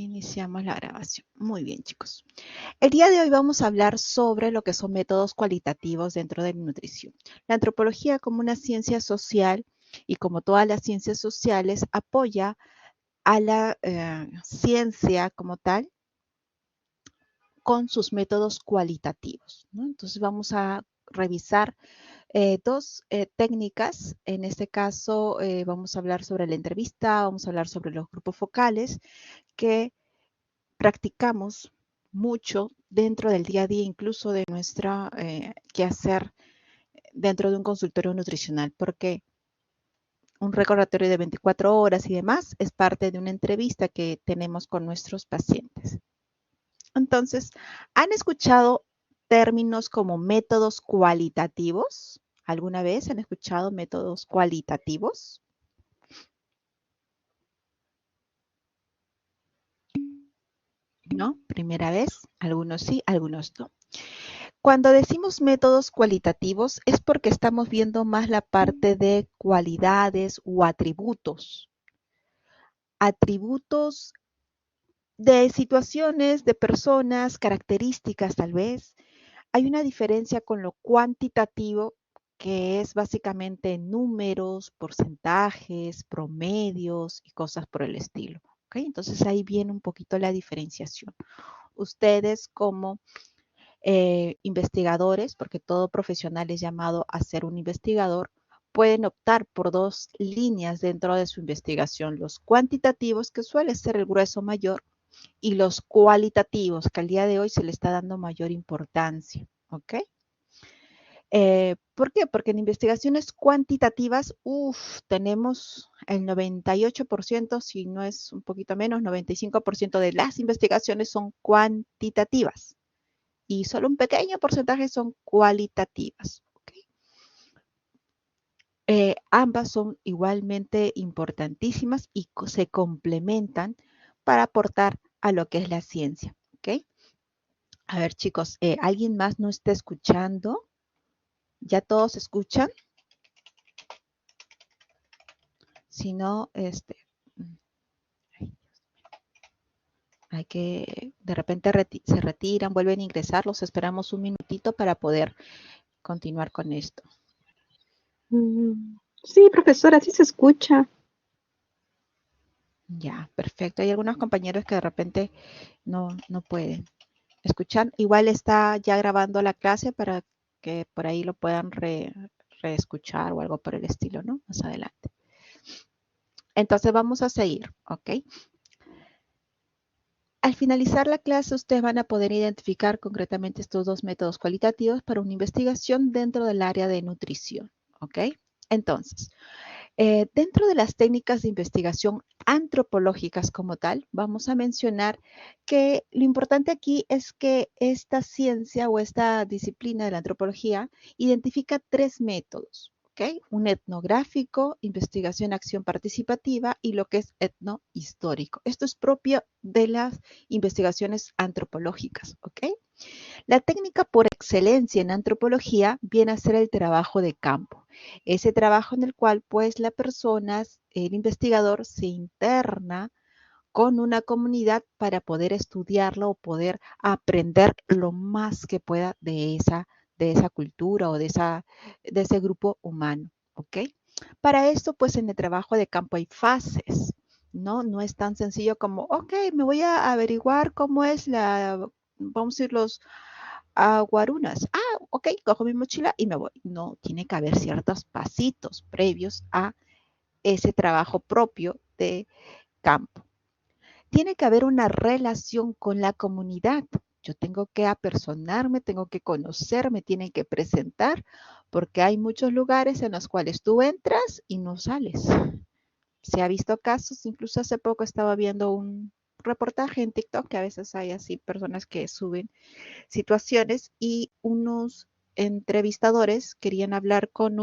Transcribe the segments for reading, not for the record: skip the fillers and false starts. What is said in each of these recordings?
Iniciamos la grabación. Muy bien, chicos. El día de hoy vamos a hablar sobre lo que son métodos cualitativos dentro de la nutrición. La antropología, como una ciencia social y como todas las ciencias sociales, apoya a la ciencia como tal con sus métodos cualitativos, ¿no? Entonces vamos a revisar dos técnicas. En este caso vamos a hablar sobre la entrevista, vamos a hablar sobre los grupos focales que practicamos mucho dentro del día a día, incluso de nuestra quehacer dentro de un consultorio nutricional, porque un recordatorio de 24 horas y demás es parte de una entrevista que tenemos con nuestros pacientes. Entonces, ¿han escuchado términos como métodos cualitativos? ¿Alguna vez han escuchado métodos cualitativos? ¿No? Primera vez, algunos sí, algunos no. Cuando decimos métodos cualitativos es porque estamos viendo más la parte de cualidades o atributos. Atributos de situaciones, de personas, características tal vez. Hay una diferencia con lo cuantitativo, que es básicamente números, porcentajes, promedios y cosas por el estilo. ¿Okay? Entonces ahí viene un poquito la diferenciación. Ustedes como investigadores, porque todo profesional es llamado a ser un investigador, pueden optar por dos líneas dentro de su investigación, los cuantitativos, que suele ser el grueso mayor, y los cualitativos, que al día de hoy se le está dando mayor importancia. ¿Ok? ¿Por qué? Porque en investigaciones cuantitativas, tenemos el 98%, si no es un poquito menos, 95% de las investigaciones son cuantitativas y solo un pequeño porcentaje son cualitativas. ¿Okay? Ambas son igualmente importantísimas y se complementan para aportar a lo que es la ciencia. ¿Okay? A ver, chicos, ¿alguien más no está escuchando? ¿Ya todos escuchan? Si no, hay que, de repente se retiran, vuelven a ingresar, los esperamos un minutito para poder continuar con esto. Sí, profesora, sí se escucha. Ya, perfecto. Hay algunos compañeros que de repente no pueden escuchar. Igual está ya grabando la clase para que por ahí lo puedan reescuchar o algo por el estilo, ¿no? Más adelante. Entonces vamos a seguir, ¿ok? Al finalizar la clase, ustedes van a poder identificar concretamente estos dos métodos cualitativos para una investigación dentro del área de nutrición, ¿ok? Entonces, dentro de las técnicas de investigación antropológicas como tal, vamos a mencionar que lo importante aquí es que esta ciencia o esta disciplina de la antropología identifica tres métodos. ¿Okay? Un etnográfico, investigación, acción participativa y lo que es etnohistórico. Esto es propio de las investigaciones antropológicas. ¿Okay? La técnica por excelencia en antropología viene a ser el trabajo de campo. Ese trabajo en el cual pues la persona, el investigador, se interna con una comunidad para poder estudiarlo o poder aprender lo más que pueda de esa cultura o de ese grupo humano. ¿Ok? Para esto, pues en el trabajo de campo hay fases, ¿no? No es tan sencillo como, ok, me voy a averiguar cómo es vamos a decir, los guarunas. Ah, ok, cojo mi mochila y me voy. No, tiene que haber ciertos pasitos previos a ese trabajo propio de campo. Tiene que haber una relación con la comunidad. Yo tengo que apersonarme, tengo que conocerme, tienen que presentar, porque hay muchos lugares en los cuales tú entras y no sales. Se ha visto casos, incluso hace poco estaba viendo un reportaje en TikTok, que a veces hay así personas que suben situaciones y unos entrevistadores querían hablar con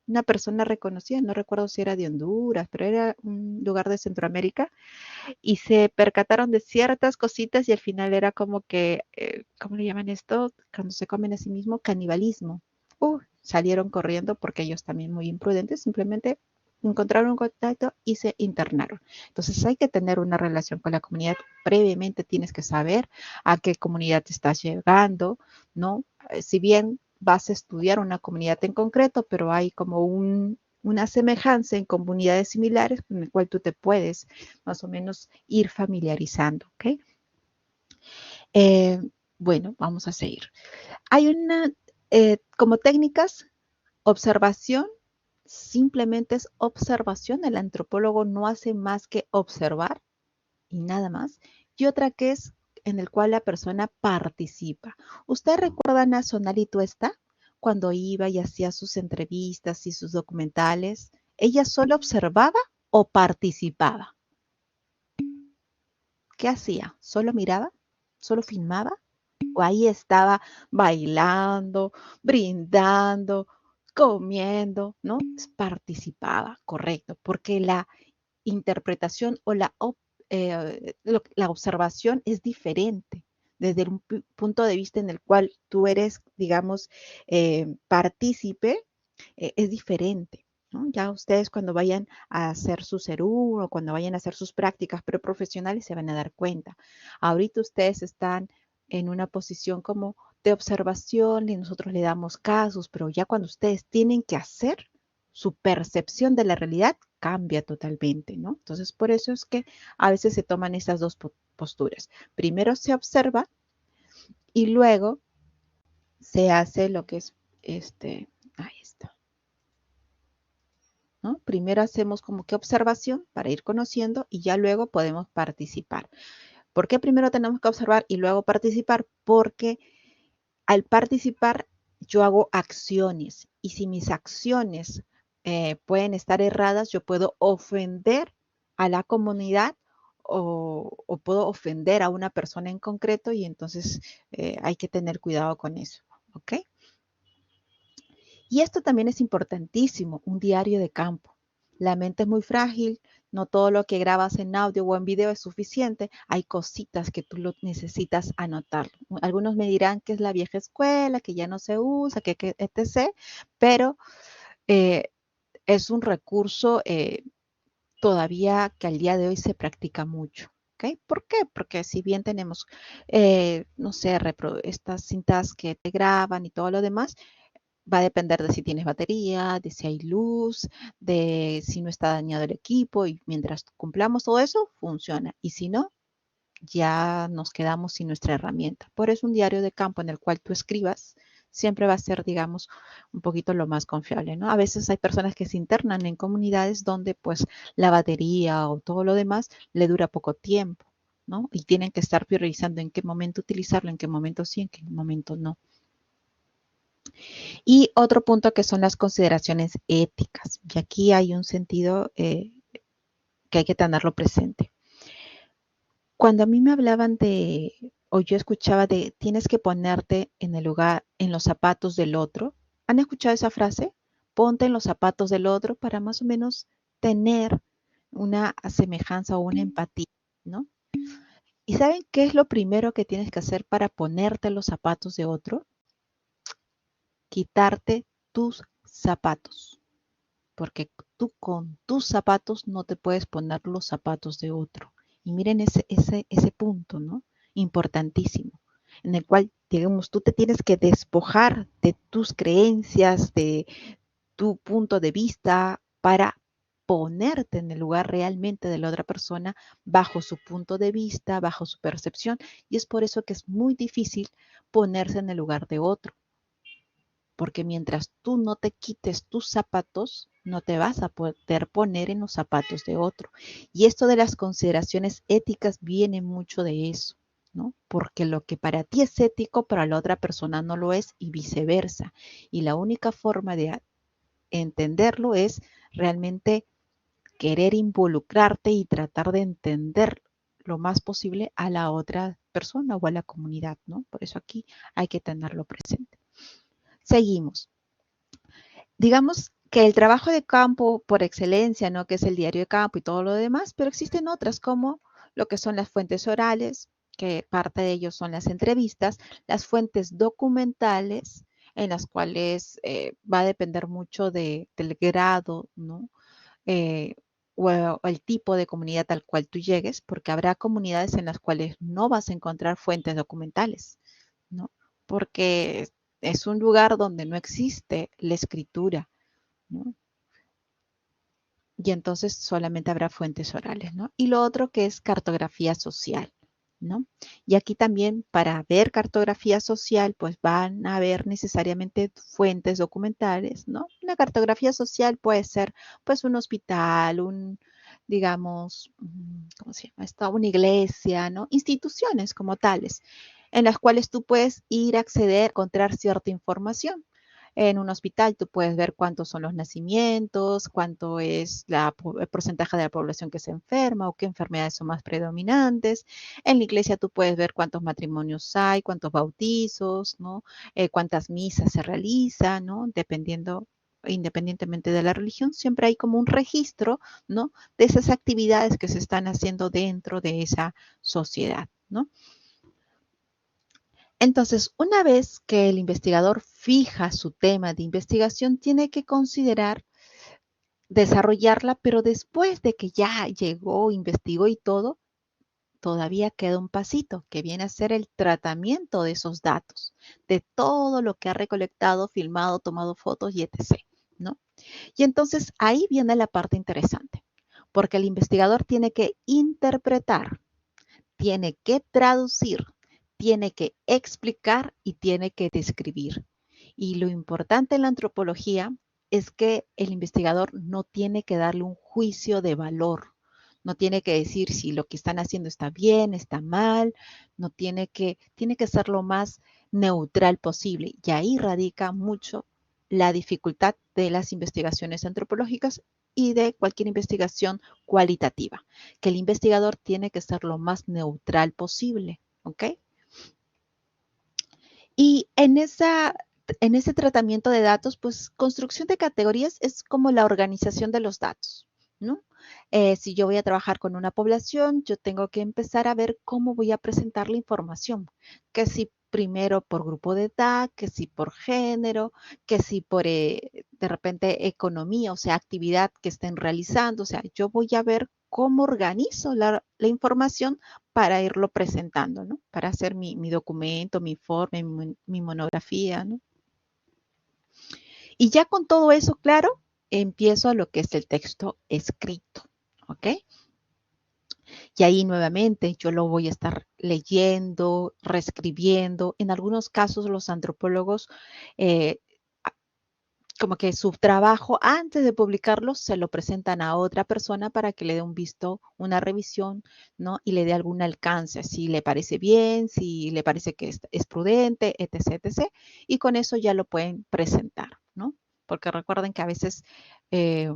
una persona reconocida, no recuerdo si era de Honduras, pero era un lugar de Centroamérica, y se percataron de ciertas cositas y al final era como que, ¿cómo le llaman esto? Cuando se comen a sí mismo, canibalismo. Salieron corriendo porque ellos también muy imprudentes, simplemente encontraron un contacto y se internaron. Entonces hay que tener una relación con la comunidad. Previamente tienes que saber a qué comunidad estás llegando, ¿no? Si bien vas a estudiar una comunidad en concreto, pero hay como una semejanza en comunidades similares con el cual tú te puedes más o menos ir familiarizando, ¿ok? Eh, bueno, vamos a seguir. Hay como técnicas, observación, simplemente es observación. El antropólogo no hace más que observar y nada más. Y otra que es en el cual la persona participa. ¿Usted recuerda Nacional Tuesta cuando iba y hacía sus entrevistas y sus documentales? ¿Ella solo observaba o participaba? ¿Qué hacía? ¿Solo miraba? ¿Solo filmaba? ¿O ahí estaba bailando, brindando, comiendo, ¿no? Participaba, correcto, porque la interpretación o la observación es diferente desde un punto de vista en el cual tú eres, digamos, partícipe, es diferente. ¿No? Ya ustedes cuando vayan a hacer su CERU o cuando vayan a hacer sus prácticas preprofesionales se van a dar cuenta. Ahorita ustedes están en una posición como de observación y nosotros le damos casos, pero ya cuando ustedes tienen que hacer, su percepción de la realidad cambia totalmente, ¿no? Entonces, por eso es que a veces se toman estas dos posturas. Primero se observa y luego se hace lo que es ahí está, ¿no? Primero hacemos como que observación para ir conociendo y ya luego podemos participar. ¿Por qué primero tenemos que observar y luego participar? Porque al participar yo hago acciones y si mis acciones pueden estar erradas, yo puedo ofender a la comunidad o puedo ofender a una persona en concreto y entonces hay que tener cuidado con eso, ¿ok? Y esto también es importantísimo, un diario de campo. La mente es muy frágil, no todo lo que grabas en audio o en video es suficiente, hay cositas que tú lo necesitas anotar. Algunos me dirán que es la vieja escuela, que ya no se usa, que etc., pero eh, es un recurso todavía que al día de hoy se practica mucho. ¿Ok? ¿Por qué? Porque si bien tenemos, no sé, estas cintas que te graban y todo lo demás, va a depender de si tienes batería, de si hay luz, de si no está dañado el equipo y mientras cumplamos todo eso, funciona. Y si no, ya nos quedamos sin nuestra herramienta. Por eso un diario de campo en el cual tú escribas siempre va a ser, digamos, un poquito lo más confiable, ¿no? A veces hay personas que se internan en comunidades donde pues la batería o todo lo demás le dura poco tiempo, ¿no? Y tienen que estar priorizando en qué momento utilizarlo, en qué momento sí, en qué momento no. Y otro punto que son las consideraciones éticas. Y aquí hay un sentido que hay que tenerlo presente. Cuando a mí me hablaban o yo escuchaba de, tienes que ponerte en el lugar, en los zapatos del otro. ¿Han escuchado esa frase? Ponte en los zapatos del otro para más o menos tener una semejanza o una empatía, ¿no? ¿Y saben qué es lo primero que tienes que hacer para ponerte en los zapatos de otro? Quitarte tus zapatos. Porque tú con tus zapatos no te puedes poner los zapatos de otro. Y miren ese punto, ¿no? Importantísimo, en el cual, digamos, tú te tienes que despojar de tus creencias, de tu punto de vista para ponerte en el lugar realmente de la otra persona bajo su punto de vista, bajo su percepción. Y es por eso que es muy difícil ponerse en el lugar de otro porque mientras tú no te quites tus zapatos, no te vas a poder poner en los zapatos de otro. Y esto de las consideraciones éticas viene mucho de eso, ¿no? Porque lo que para ti es ético, para la otra persona no lo es y viceversa. Y la única forma de entenderlo es realmente querer involucrarte y tratar de entender lo más posible a la otra persona o a la comunidad, ¿no? Por eso aquí hay que tenerlo presente. Seguimos. Digamos que el trabajo de campo por excelencia, ¿no? Que es el diario de campo y todo lo demás, pero existen otras como lo que son las fuentes orales, que parte de ellos son las entrevistas, las fuentes documentales, en las cuales va a depender mucho del grado, ¿no? eh, o el tipo de comunidad al cual tú llegues, porque habrá comunidades en las cuales no vas a encontrar fuentes documentales, ¿no? Porque es un lugar donde no existe la escritura, ¿no? Y entonces solamente habrá fuentes orales, ¿no? Y lo otro que es cartografía social, ¿no? Y aquí también para ver cartografía social, pues van a haber necesariamente fuentes documentales, ¿no? Una cartografía social puede ser pues un hospital, digamos, ¿cómo se llama esto? Una iglesia, ¿no? Instituciones como tales, en las cuales tú puedes ir a acceder, encontrar cierta información. En un hospital tú puedes ver cuántos son los nacimientos, cuánto es el porcentaje de la población que se enferma o qué enfermedades son más predominantes. En la iglesia tú puedes ver cuántos matrimonios hay, cuántos bautizos, ¿no? Cuántas misas se realizan, ¿no? Dependiendo, independientemente de la religión, siempre hay como un registro, ¿no? De esas actividades que se están haciendo dentro de esa sociedad, ¿no? Entonces, una vez que el investigador fija su tema de investigación, tiene que considerar desarrollarla, pero después de que ya llegó, investigó y todo, todavía queda un pasito que viene a ser el tratamiento de esos datos, de todo lo que ha recolectado, filmado, tomado fotos y etc., ¿no? Y entonces ahí viene la parte interesante, porque el investigador tiene que interpretar, tiene que traducir, tiene que explicar y tiene que describir. Y lo importante en la antropología es que el investigador no tiene que darle un juicio de valor, no tiene que decir si lo que están haciendo está bien, está mal, no tiene que ser lo más neutral posible. Y ahí radica mucho la dificultad de las investigaciones antropológicas y de cualquier investigación cualitativa, que el investigador tiene que ser lo más neutral posible, ¿ok? Y en ese tratamiento de datos, pues construcción de categorías es como la organización de los datos, ¿no? Si yo voy a trabajar con una población, yo tengo que empezar a ver cómo voy a presentar la información, que si primero por grupo de edad, que si por género, que si por de repente economía, o sea, actividad que estén realizando, o sea, yo voy a ver cómo organizo la información para irlo presentando, ¿no? Para hacer mi documento, mi informe, mi monografía, ¿no? Y ya con todo eso claro, empiezo a lo que es el texto escrito, ¿ok? Y ahí nuevamente yo lo voy a estar leyendo, reescribiendo. En algunos casos los antropólogos eh, como que su trabajo antes de publicarlo se lo presentan a otra persona para que le dé un visto, una revisión, ¿no? Y le dé algún alcance, si le parece bien, si le parece que es prudente, etc., etc. Y con eso ya lo pueden presentar, ¿no? Porque recuerden que a veces eh,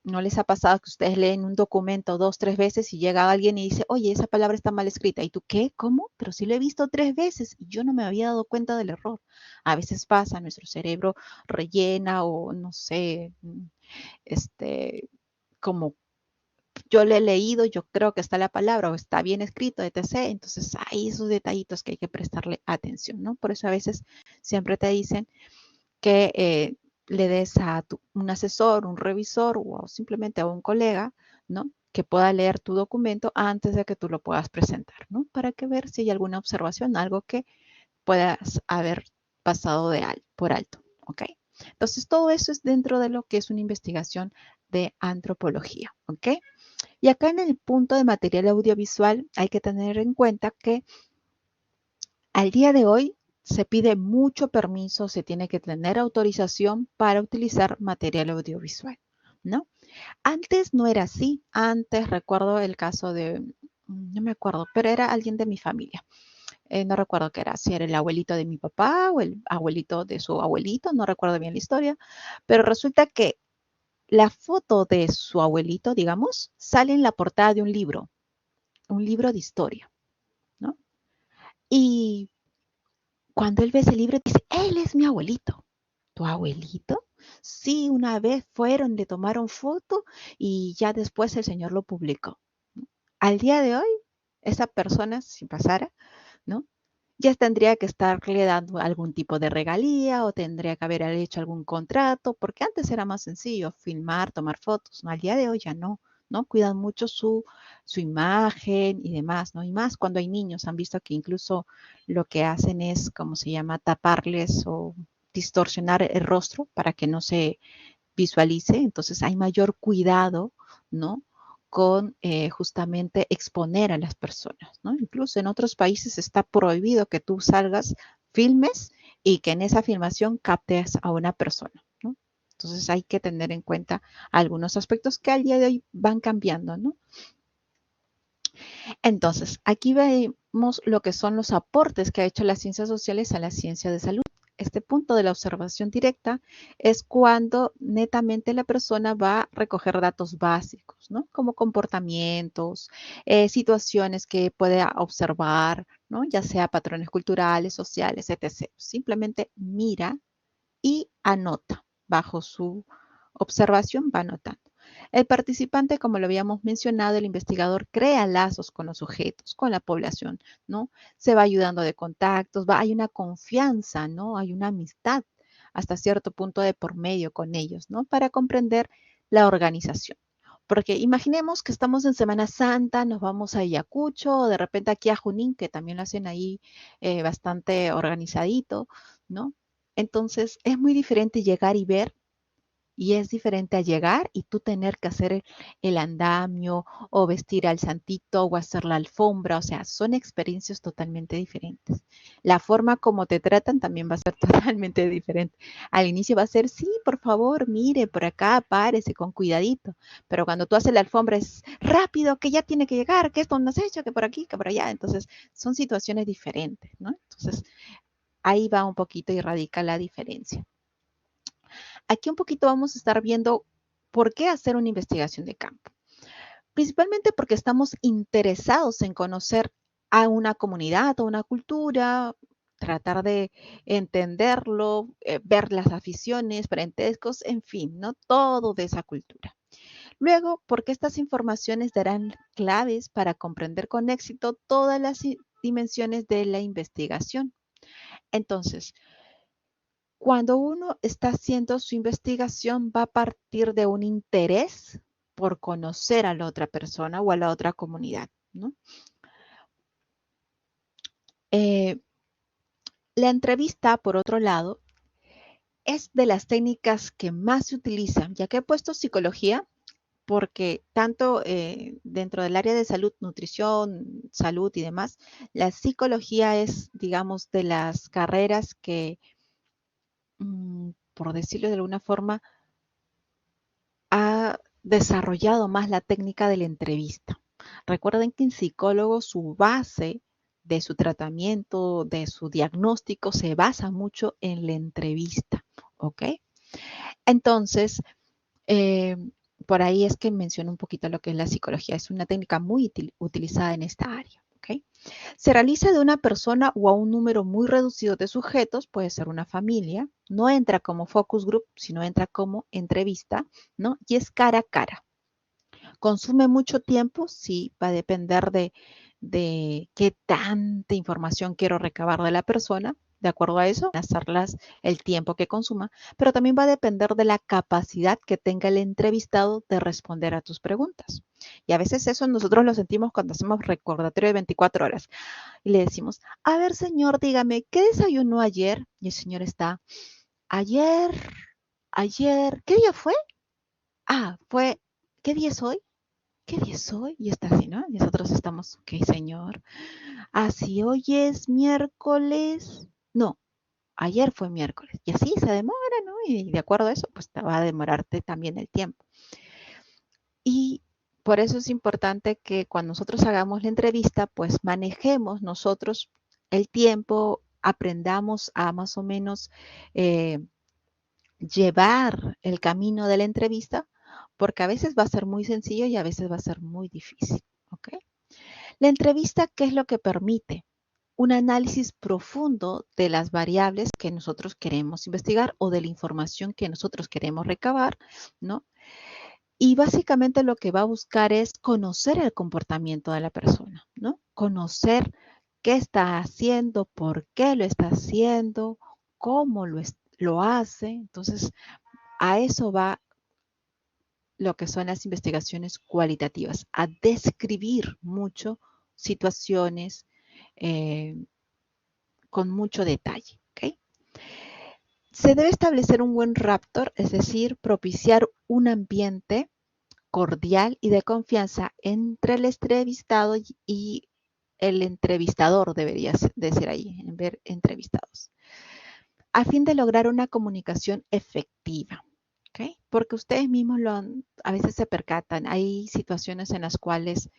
¿no les ha pasado que ustedes leen un documento dos, tres veces y llega alguien y dice, oye, esa palabra está mal escrita? ¿Y tú qué? ¿Cómo? Pero si lo he visto tres veces y yo no me había dado cuenta del error. A veces pasa, nuestro cerebro rellena o no sé, este, como yo le he leído, yo creo que está la palabra o está bien escrito, etc. Entonces hay esos detallitos que hay que prestarle atención, ¿no? Por eso a veces siempre te dicen que le des a un asesor, un revisor o simplemente a un colega, ¿no? Que pueda leer tu documento antes de que tú lo puedas presentar, ¿no? Para que ver si hay alguna observación, algo que puedas haber pasado por alto, ¿ok? Entonces, todo eso es dentro de lo que es una investigación de antropología, ¿ok? Y acá en el punto de material audiovisual hay que tener en cuenta que al día de hoy se pide mucho permiso, se tiene que tener autorización para utilizar material audiovisual, ¿no? Antes no era así. Antes recuerdo el caso de, no me acuerdo, pero era alguien de mi familia. No recuerdo qué era, si era el abuelito de mi papá o el abuelito de su abuelito, no recuerdo bien la historia, pero resulta que la foto de su abuelito, digamos, sale en la portada de un libro de historia, ¿no? Y cuando él ve ese libro, dice, él es mi abuelito. ¿Tu abuelito? Sí, una vez fueron, le tomaron foto y ya después el señor lo publicó. Al día de hoy, esa persona, si pasara, ¿no? ya tendría que estarle dando algún tipo de regalía o tendría que haber hecho algún contrato, porque antes era más sencillo filmar, tomar fotos, ¿no? Al día de hoy ya no, ¿no? Cuidan mucho su imagen y demás, ¿no? Y más cuando hay niños, han visto que incluso lo que hacen es, ¿cómo se llama?, taparles o distorsionar el rostro para que no se visualice, entonces hay mayor cuidado, ¿no? Con justamente exponer a las personas, ¿no? Incluso en otros países está prohibido que tú salgas, filmes y que en esa filmación captes a una persona, ¿no? Entonces hay que tener en cuenta algunos aspectos que al día de hoy van cambiando, ¿no? Entonces, aquí vemos lo que son los aportes que ha hecho las ciencias sociales a la ciencia de salud. Este punto de la observación directa es cuando netamente la persona va a recoger datos básicos, ¿no? Como comportamientos, situaciones que puede observar, ¿no? Ya sea patrones culturales, sociales, etc. Simplemente mira y anota. Bajo su observación va anotando. El participante, como lo habíamos mencionado, el investigador crea lazos con los sujetos, con la población, ¿no? Se va ayudando de contactos, hay una confianza, ¿no? Hay una amistad hasta cierto punto de por medio con ellos, ¿no? Para comprender la organización. Porque imaginemos que estamos en Semana Santa, nos vamos a Ayacucho o de repente aquí a Junín, que también lo hacen ahí bastante organizadito, ¿no? Entonces es muy diferente llegar y ver y es diferente a llegar y tú tener que hacer el andamio o vestir al santito o hacer la alfombra, o sea, son experiencias totalmente diferentes. La forma como te tratan también va a ser totalmente diferente. Al inicio va a ser, sí, por favor, mire, por acá, párese con cuidadito, pero cuando tú haces la alfombra es rápido, que ya tiene que llegar, que esto no has hecho, que por aquí, que por allá. Entonces, son situaciones diferentes, ¿no? Entonces, ahí va un poquito y radica la diferencia. Aquí un poquito vamos a estar viendo por qué hacer una investigación de campo. Principalmente porque estamos interesados en conocer a una comunidad o una cultura, tratar de entenderlo, ver las aficiones, parentescos, en fin, ¿no? Todo de esa cultura. Luego, porque estas informaciones darán claves para comprender con éxito todas las dimensiones de la investigación. Entonces, cuando uno está haciendo su investigación, va a partir de un interés por conocer a la otra persona o a la otra comunidad, ¿no? Eh, la entrevista, por otro lado, es de las técnicas que más se utilizan, ya que he puesto psicología, porque tanto dentro del área de salud, nutrición, salud y demás, la psicología es, digamos, de las carreras que, por decirlo de alguna forma, ha desarrollado más la técnica de la entrevista. Recuerden que en psicólogo su base de su tratamiento, de su diagnóstico, se basa mucho en la entrevista, ¿ok? Entonces, eh, por ahí es que menciono un poquito lo que es la psicología. Es una técnica muy utilizada en esta área, ¿ok? Se realiza de una persona o a un número muy reducido de sujetos, puede ser una familia, no entra como focus group, sino entra como entrevista, ¿no? Y es cara a cara. ¿Consume mucho tiempo? Sí, va a depender de qué tanta información quiero recabar de la persona. De acuerdo a eso, hacerlas el tiempo que consuma, pero también va a depender de la capacidad que tenga el entrevistado de responder a tus preguntas. Y a veces eso nosotros lo sentimos cuando hacemos recordatorio de 24 horas y le decimos, a ver señor, dígame, ¿qué desayunó ayer? Y el señor está, ayer, ¿qué día fue? Ah, fue, ¿qué día es hoy? ¿Qué día es hoy? Y está así, ¿no? Y nosotros estamos, ok, señor. Así hoy es miércoles. No, ayer fue miércoles. Y así se demora, ¿no? Y de acuerdo a eso, pues te va a demorarte también el tiempo. Y por eso es importante que cuando nosotros hagamos la entrevista, pues manejemos nosotros el tiempo, aprendamos a más o menos eh, llevar el camino de la entrevista, porque a veces va a ser muy sencillo y a veces va a ser muy difícil, ¿ok? La entrevista, ¿qué es lo que permite? Un análisis profundo de las variables que nosotros queremos investigar o de la información que nosotros queremos recabar, ¿no? Y básicamente lo que va a buscar es conocer el comportamiento de la persona, ¿no? Conocer qué está haciendo, por qué lo está haciendo, cómo lo hace. Entonces, a eso va lo que son las investigaciones cualitativas, a describir mucho situaciones eh, con mucho detalle. ¿Okay? Se debe establecer un buen raptor, es decir, propiciar un ambiente cordial y de confianza entre el entrevistado y el entrevistador, debería decir ahí, en ver entrevistados, a fin de lograr una comunicación efectiva. ¿Okay? Porque ustedes mismos a veces se percatan, hay situaciones en las cuales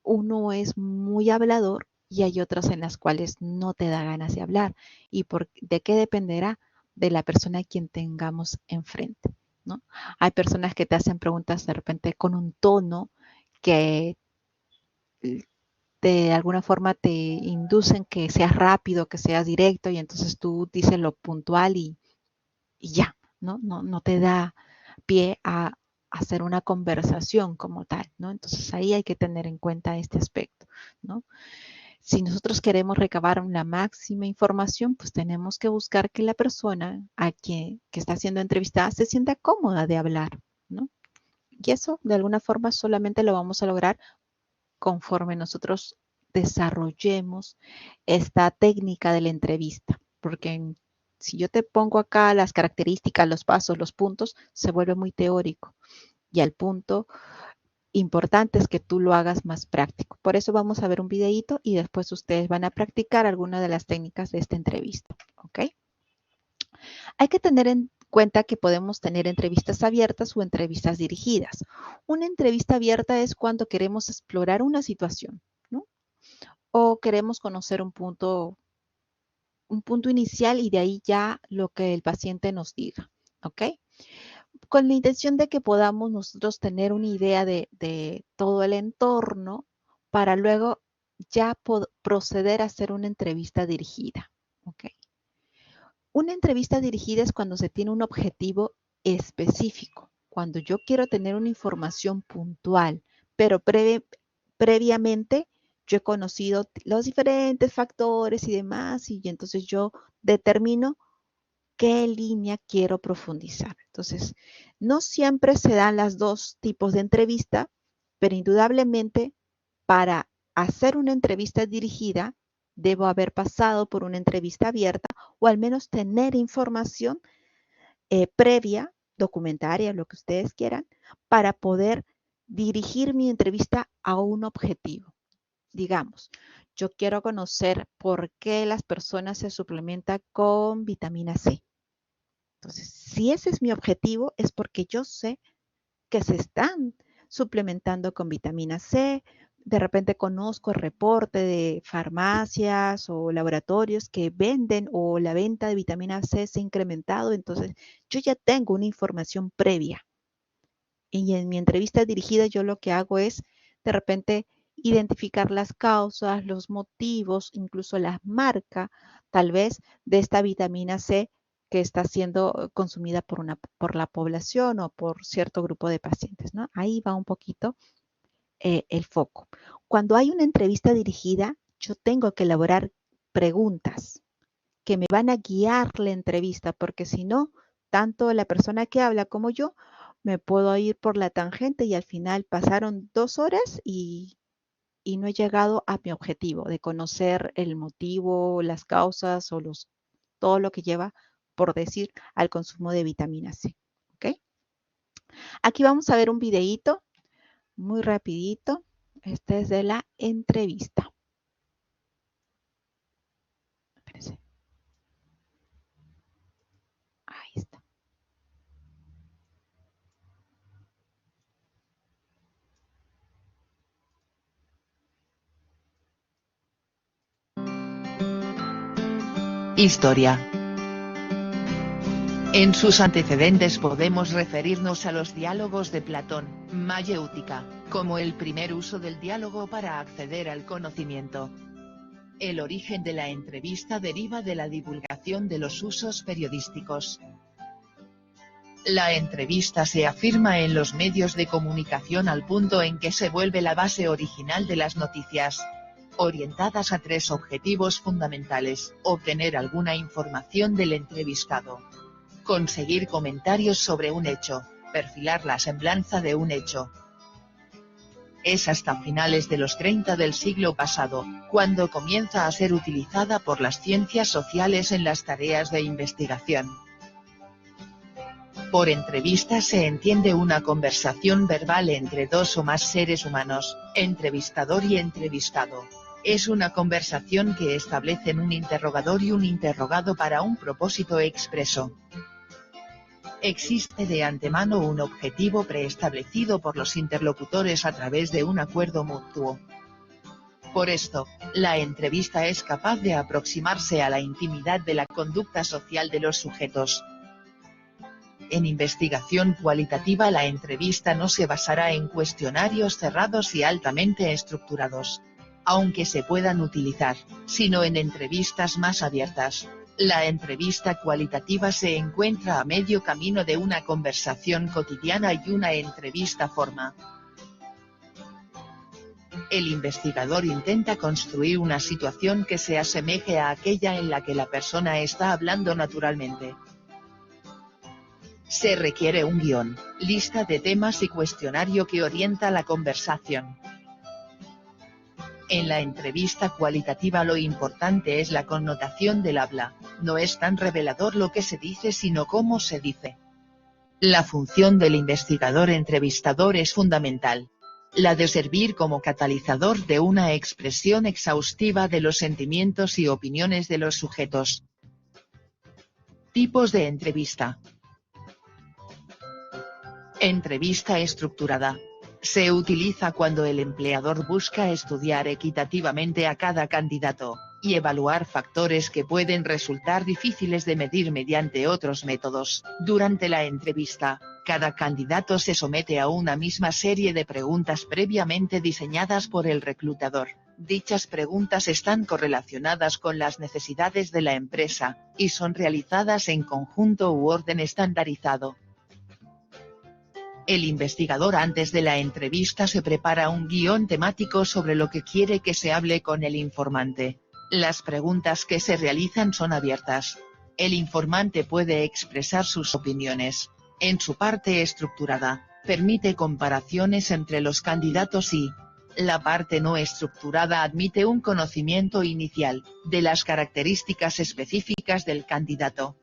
uno es muy hablador y hay otras en las cuales no te da ganas de hablar. ¿Y de qué dependerá? De la persona a quien tengamos enfrente, ¿no? Hay personas que te hacen preguntas de repente con un tono que de alguna forma te inducen que seas rápido, que seas directo y entonces tú dices lo puntual y ya, ¿no? No te da pie a hacer una conversación como tal, ¿no? Entonces ahí hay que tener en cuenta este aspecto, ¿no? Si nosotros queremos recabar la máxima información, pues tenemos que buscar que la persona que está siendo entrevistada se sienta cómoda de hablar, ¿no? Y eso de alguna forma solamente lo vamos a lograr conforme nosotros desarrollemos esta técnica de la entrevista, porque si yo te pongo acá las características, los pasos, los puntos, se vuelve muy teórico y al punto importante es que tú lo hagas más práctico. Por eso vamos a ver un videíto y después ustedes van a practicar alguna de las técnicas de esta entrevista, ¿ok? Hay que tener en cuenta que podemos tener entrevistas abiertas o entrevistas dirigidas. Una entrevista abierta es cuando queremos explorar una situación, ¿no? O queremos conocer un punto inicial y de ahí ya lo que el paciente nos diga, ¿ok? Con la intención de que podamos nosotros tener una idea de todo el entorno para luego ya proceder a hacer una entrevista dirigida, ¿ok? Una entrevista dirigida es cuando se tiene un objetivo específico, cuando yo quiero tener una información puntual, pero previamente yo he conocido los diferentes factores y demás, y entonces yo determino qué línea quiero profundizar. Entonces, no siempre se dan las dos tipos de entrevista, pero indudablemente para hacer una entrevista dirigida, debo haber pasado por una entrevista abierta o al menos tener información previa, documentaria, lo que ustedes quieran, para poder dirigir mi entrevista a un objetivo. Digamos, yo quiero conocer por qué las personas se suplementan con vitamina C. Entonces, si ese es mi objetivo, es porque yo sé que se están suplementando con vitamina C. De repente conozco el reporte de farmacias o laboratorios que venden o la venta de vitamina C se ha incrementado. Entonces, yo ya tengo una información previa. Y en mi entrevista dirigida yo lo que hago es de repente identificar las causas, los motivos, incluso la marca, tal vez, de esta vitamina C que está siendo consumida por la población o por cierto grupo de pacientes, ¿no? Ahí va un poquito el foco. Cuando hay una entrevista dirigida, yo tengo que elaborar preguntas que me van a guiar la entrevista, porque si no, tanto la persona que habla como yo me puedo ir por la tangente y al final pasaron 2 horas y no he llegado a mi objetivo de conocer el motivo, las causas o todo lo que lleva, por decir, al consumo de vitamina C. ¿Ok? Aquí vamos a ver un videíto muy rapidito. Este es de la entrevista. Espérense. Ahí está. Historia. En sus antecedentes podemos referirnos a los diálogos de Platón, mayéutica, como el primer uso del diálogo para acceder al conocimiento. El origen de la entrevista deriva de la divulgación de los usos periodísticos. La entrevista se afirma en los medios de comunicación al punto en que se vuelve la base original de las noticias. orientadas a 3 objetivos fundamentales: obtener alguna información del entrevistado, conseguir comentarios sobre un hecho, perfilar la semblanza de un hecho. Es hasta finales de los 30 del siglo pasado, cuando comienza a ser utilizada por las ciencias sociales en las tareas de investigación. Por entrevista se entiende una conversación verbal entre 2 o más seres humanos, entrevistador y entrevistado. Es una conversación que establecen un interrogador y un interrogado para un propósito expreso. Existe de antemano un objetivo preestablecido por los interlocutores a través de un acuerdo mutuo. Por esto, la entrevista es capaz de aproximarse a la intimidad de la conducta social de los sujetos. En investigación cualitativa, la entrevista no se basará en cuestionarios cerrados y altamente estructurados, aunque se puedan utilizar, sino en entrevistas más abiertas. La entrevista cualitativa se encuentra a medio camino de una conversación cotidiana y una entrevista forma. El investigador intenta construir una situación que se asemeje a aquella en la que la persona está hablando naturalmente. Se requiere un guión, lista de temas y cuestionario que orienta la conversación. En la entrevista cualitativa lo importante es la connotación del habla, no es tan revelador lo que se dice sino cómo se dice. La función del investigador entrevistador es fundamental, la de servir como catalizador de una expresión exhaustiva de los sentimientos y opiniones de los sujetos. Tipos de entrevista. Entrevista estructurada. Se utiliza cuando el empleador busca estudiar equitativamente a cada candidato, y evaluar factores que pueden resultar difíciles de medir mediante otros métodos. Durante la entrevista, cada candidato se somete a una misma serie de preguntas previamente diseñadas por el reclutador. Dichas preguntas están correlacionadas con las necesidades de la empresa, y son realizadas en conjunto u orden estandarizado. El investigador antes de la entrevista se prepara un guión temático sobre lo que quiere que se hable con el informante. Las preguntas que se realizan son abiertas. El informante puede expresar sus opiniones. En su parte estructurada, permite comparaciones entre los candidatos y la parte no estructurada admite un conocimiento inicial de las características específicas del candidato.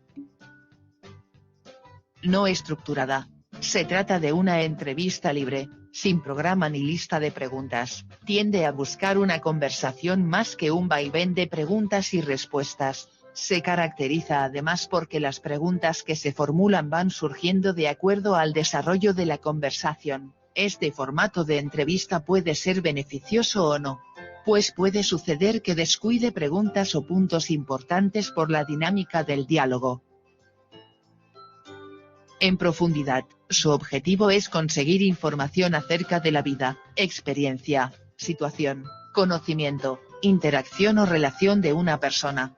No estructurada. Se trata de una entrevista libre, sin programa ni lista de preguntas. Tiende a buscar una conversación más que un vaivén de preguntas y respuestas. Se caracteriza además porque las preguntas que se formulan van surgiendo de acuerdo al desarrollo de la conversación. Este formato de entrevista puede ser beneficioso o no, pues puede suceder que descuide preguntas o puntos importantes por la dinámica del diálogo. En profundidad, su objetivo es conseguir información acerca de la vida, experiencia, situación, conocimiento, interacción o relación de una persona.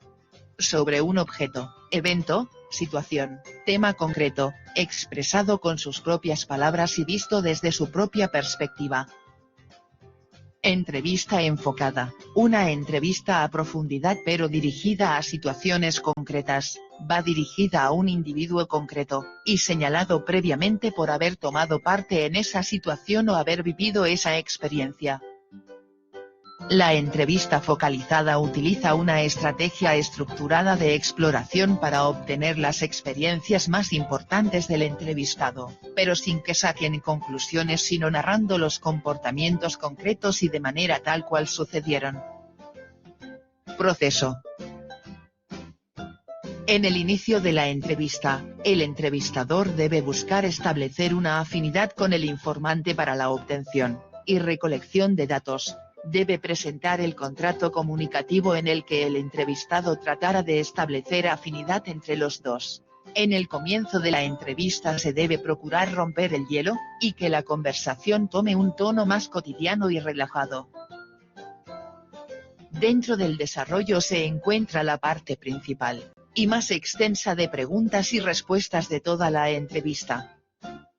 Sobre un objeto, evento, situación, tema concreto, expresado con sus propias palabras y visto desde su propia perspectiva. Entrevista enfocada. Una entrevista a profundidad pero dirigida a situaciones concretas. Va dirigida a un individuo concreto, y señalado previamente por haber tomado parte en esa situación o haber vivido esa experiencia. La entrevista focalizada utiliza una estrategia estructurada de exploración para obtener las experiencias más importantes del entrevistado, pero sin que saquen conclusiones sino narrando los comportamientos concretos y de manera tal cual sucedieron. Proceso. En el inicio de la entrevista, el entrevistador debe buscar establecer una afinidad con el informante para la obtención y recolección de datos. Debe presentar el contrato comunicativo en el que el entrevistado tratara de establecer afinidad entre los dos. En el comienzo de la entrevista se debe procurar romper el hielo, y que la conversación tome un tono más cotidiano y relajado. Dentro del desarrollo se encuentra la parte principal y más extensa de preguntas y respuestas de toda la entrevista.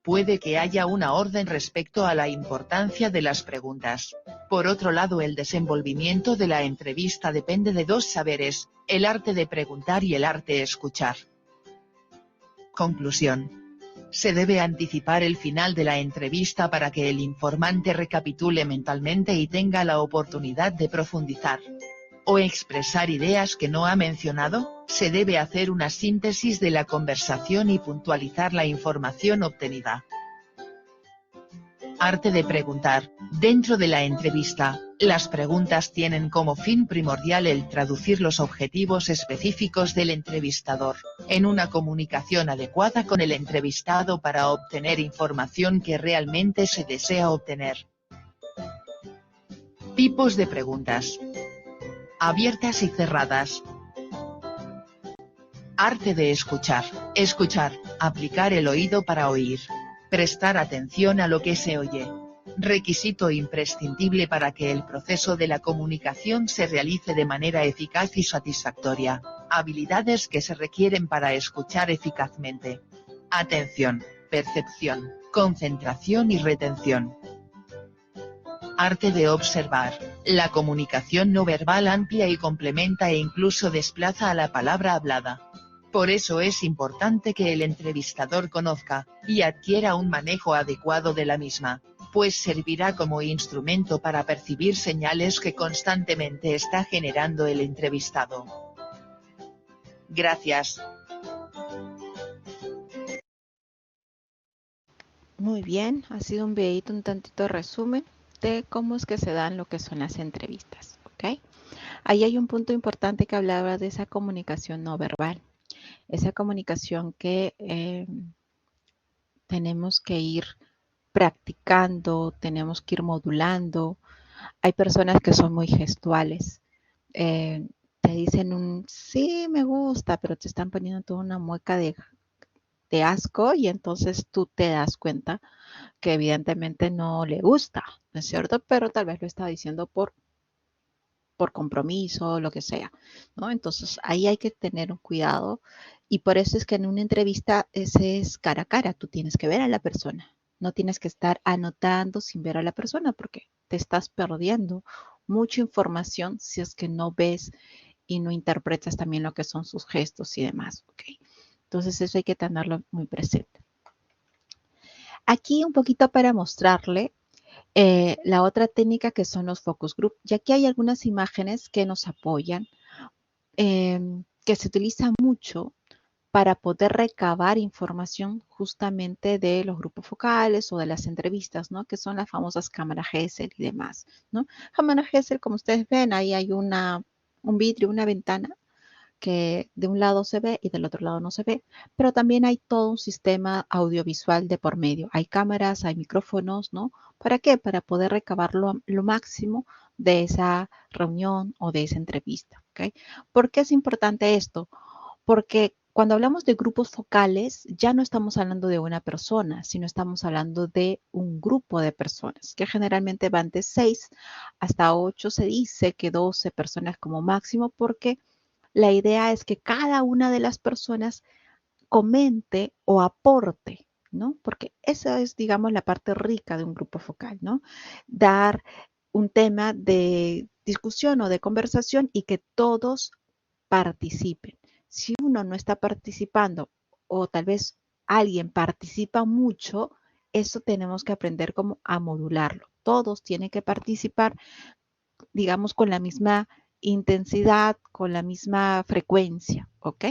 Puede que haya una orden respecto a la importancia de las preguntas. Por otro lado, el desenvolvimiento de la entrevista depende de dos saberes, el arte de preguntar y el arte de escuchar. Conclusión. Se debe anticipar el final de la entrevista para que el informante recapitule mentalmente y tenga la oportunidad de profundizar o expresar ideas que no ha mencionado. Se debe hacer una síntesis de la conversación y puntualizar la información obtenida. Arte de preguntar. Dentro de la entrevista, las preguntas tienen como fin primordial el traducir los objetivos específicos del entrevistador en una comunicación adecuada con el entrevistado para obtener información que realmente se desea obtener. Tipos de preguntas. Abiertas y cerradas. Arte de escuchar. Escuchar, aplicar el oído para oír. Prestar atención a lo que se oye. Requisito imprescindible para que el proceso de la comunicación se realice de manera eficaz y satisfactoria. Habilidades que se requieren para escuchar eficazmente. Atención, percepción, concentración y retención. Arte de observar. La comunicación no verbal amplia y complementa e incluso desplaza a la palabra hablada. Por eso es importante que el entrevistador conozca y adquiera un manejo adecuado de la misma, pues servirá como instrumento para percibir señales que constantemente está generando el entrevistado. Gracias. Muy bien, ha sido un videito un tantito resumen de cómo es que se dan lo que son las entrevistas, ¿ok? Ahí hay un punto importante que hablaba de esa comunicación no verbal. Esa comunicación que tenemos que ir practicando, tenemos que ir modulando. Hay personas que son muy gestuales. Te dicen un sí, me gusta, pero te están poniendo toda una mueca de asco y entonces tú te das cuenta que evidentemente no le gusta, ¿no es cierto? Pero tal vez lo está diciendo por compromiso, lo que sea, ¿no? Entonces ahí hay que tener un cuidado y por eso es que en una entrevista ese es cara a cara, tú tienes que ver a la persona, no tienes que estar anotando sin ver a la persona porque te estás perdiendo mucha información si es que no ves y no interpretas también lo que son sus gestos y demás, ¿ok? Entonces eso hay que tenerlo muy presente. Aquí un poquito para mostrarle la otra técnica que son los focus group. Y aquí hay algunas imágenes que nos apoyan, que se utiliza mucho para poder recabar información justamente de los grupos focales o de las entrevistas, ¿no? Que son las famosas cámaras Gesell y demás, ¿no? Cámara Gesell, como ustedes ven, ahí hay un vidrio, una ventana que de un lado se ve y del otro lado no se ve, pero también hay todo un sistema audiovisual de por medio. Hay cámaras, hay micrófonos, ¿no? ¿Para qué? Para poder recabar lo máximo de esa reunión o de esa entrevista, ¿ok? ¿Por qué es importante esto? Porque cuando hablamos de grupos focales, ya no estamos hablando de una persona, sino estamos hablando de un grupo de personas, que generalmente van de 6 hasta 8, se dice que 12 personas como máximo, porque la idea es que cada una de las personas comente o aporte, ¿no? Porque esa es, digamos, la parte rica de un grupo focal, ¿no? Dar un tema de discusión o de conversación y que todos participen. Si uno no está participando o tal vez alguien participa mucho, eso tenemos que aprender como a modularlo. Todos tienen que participar, digamos, con la misma intensidad, con la misma frecuencia, ¿ok?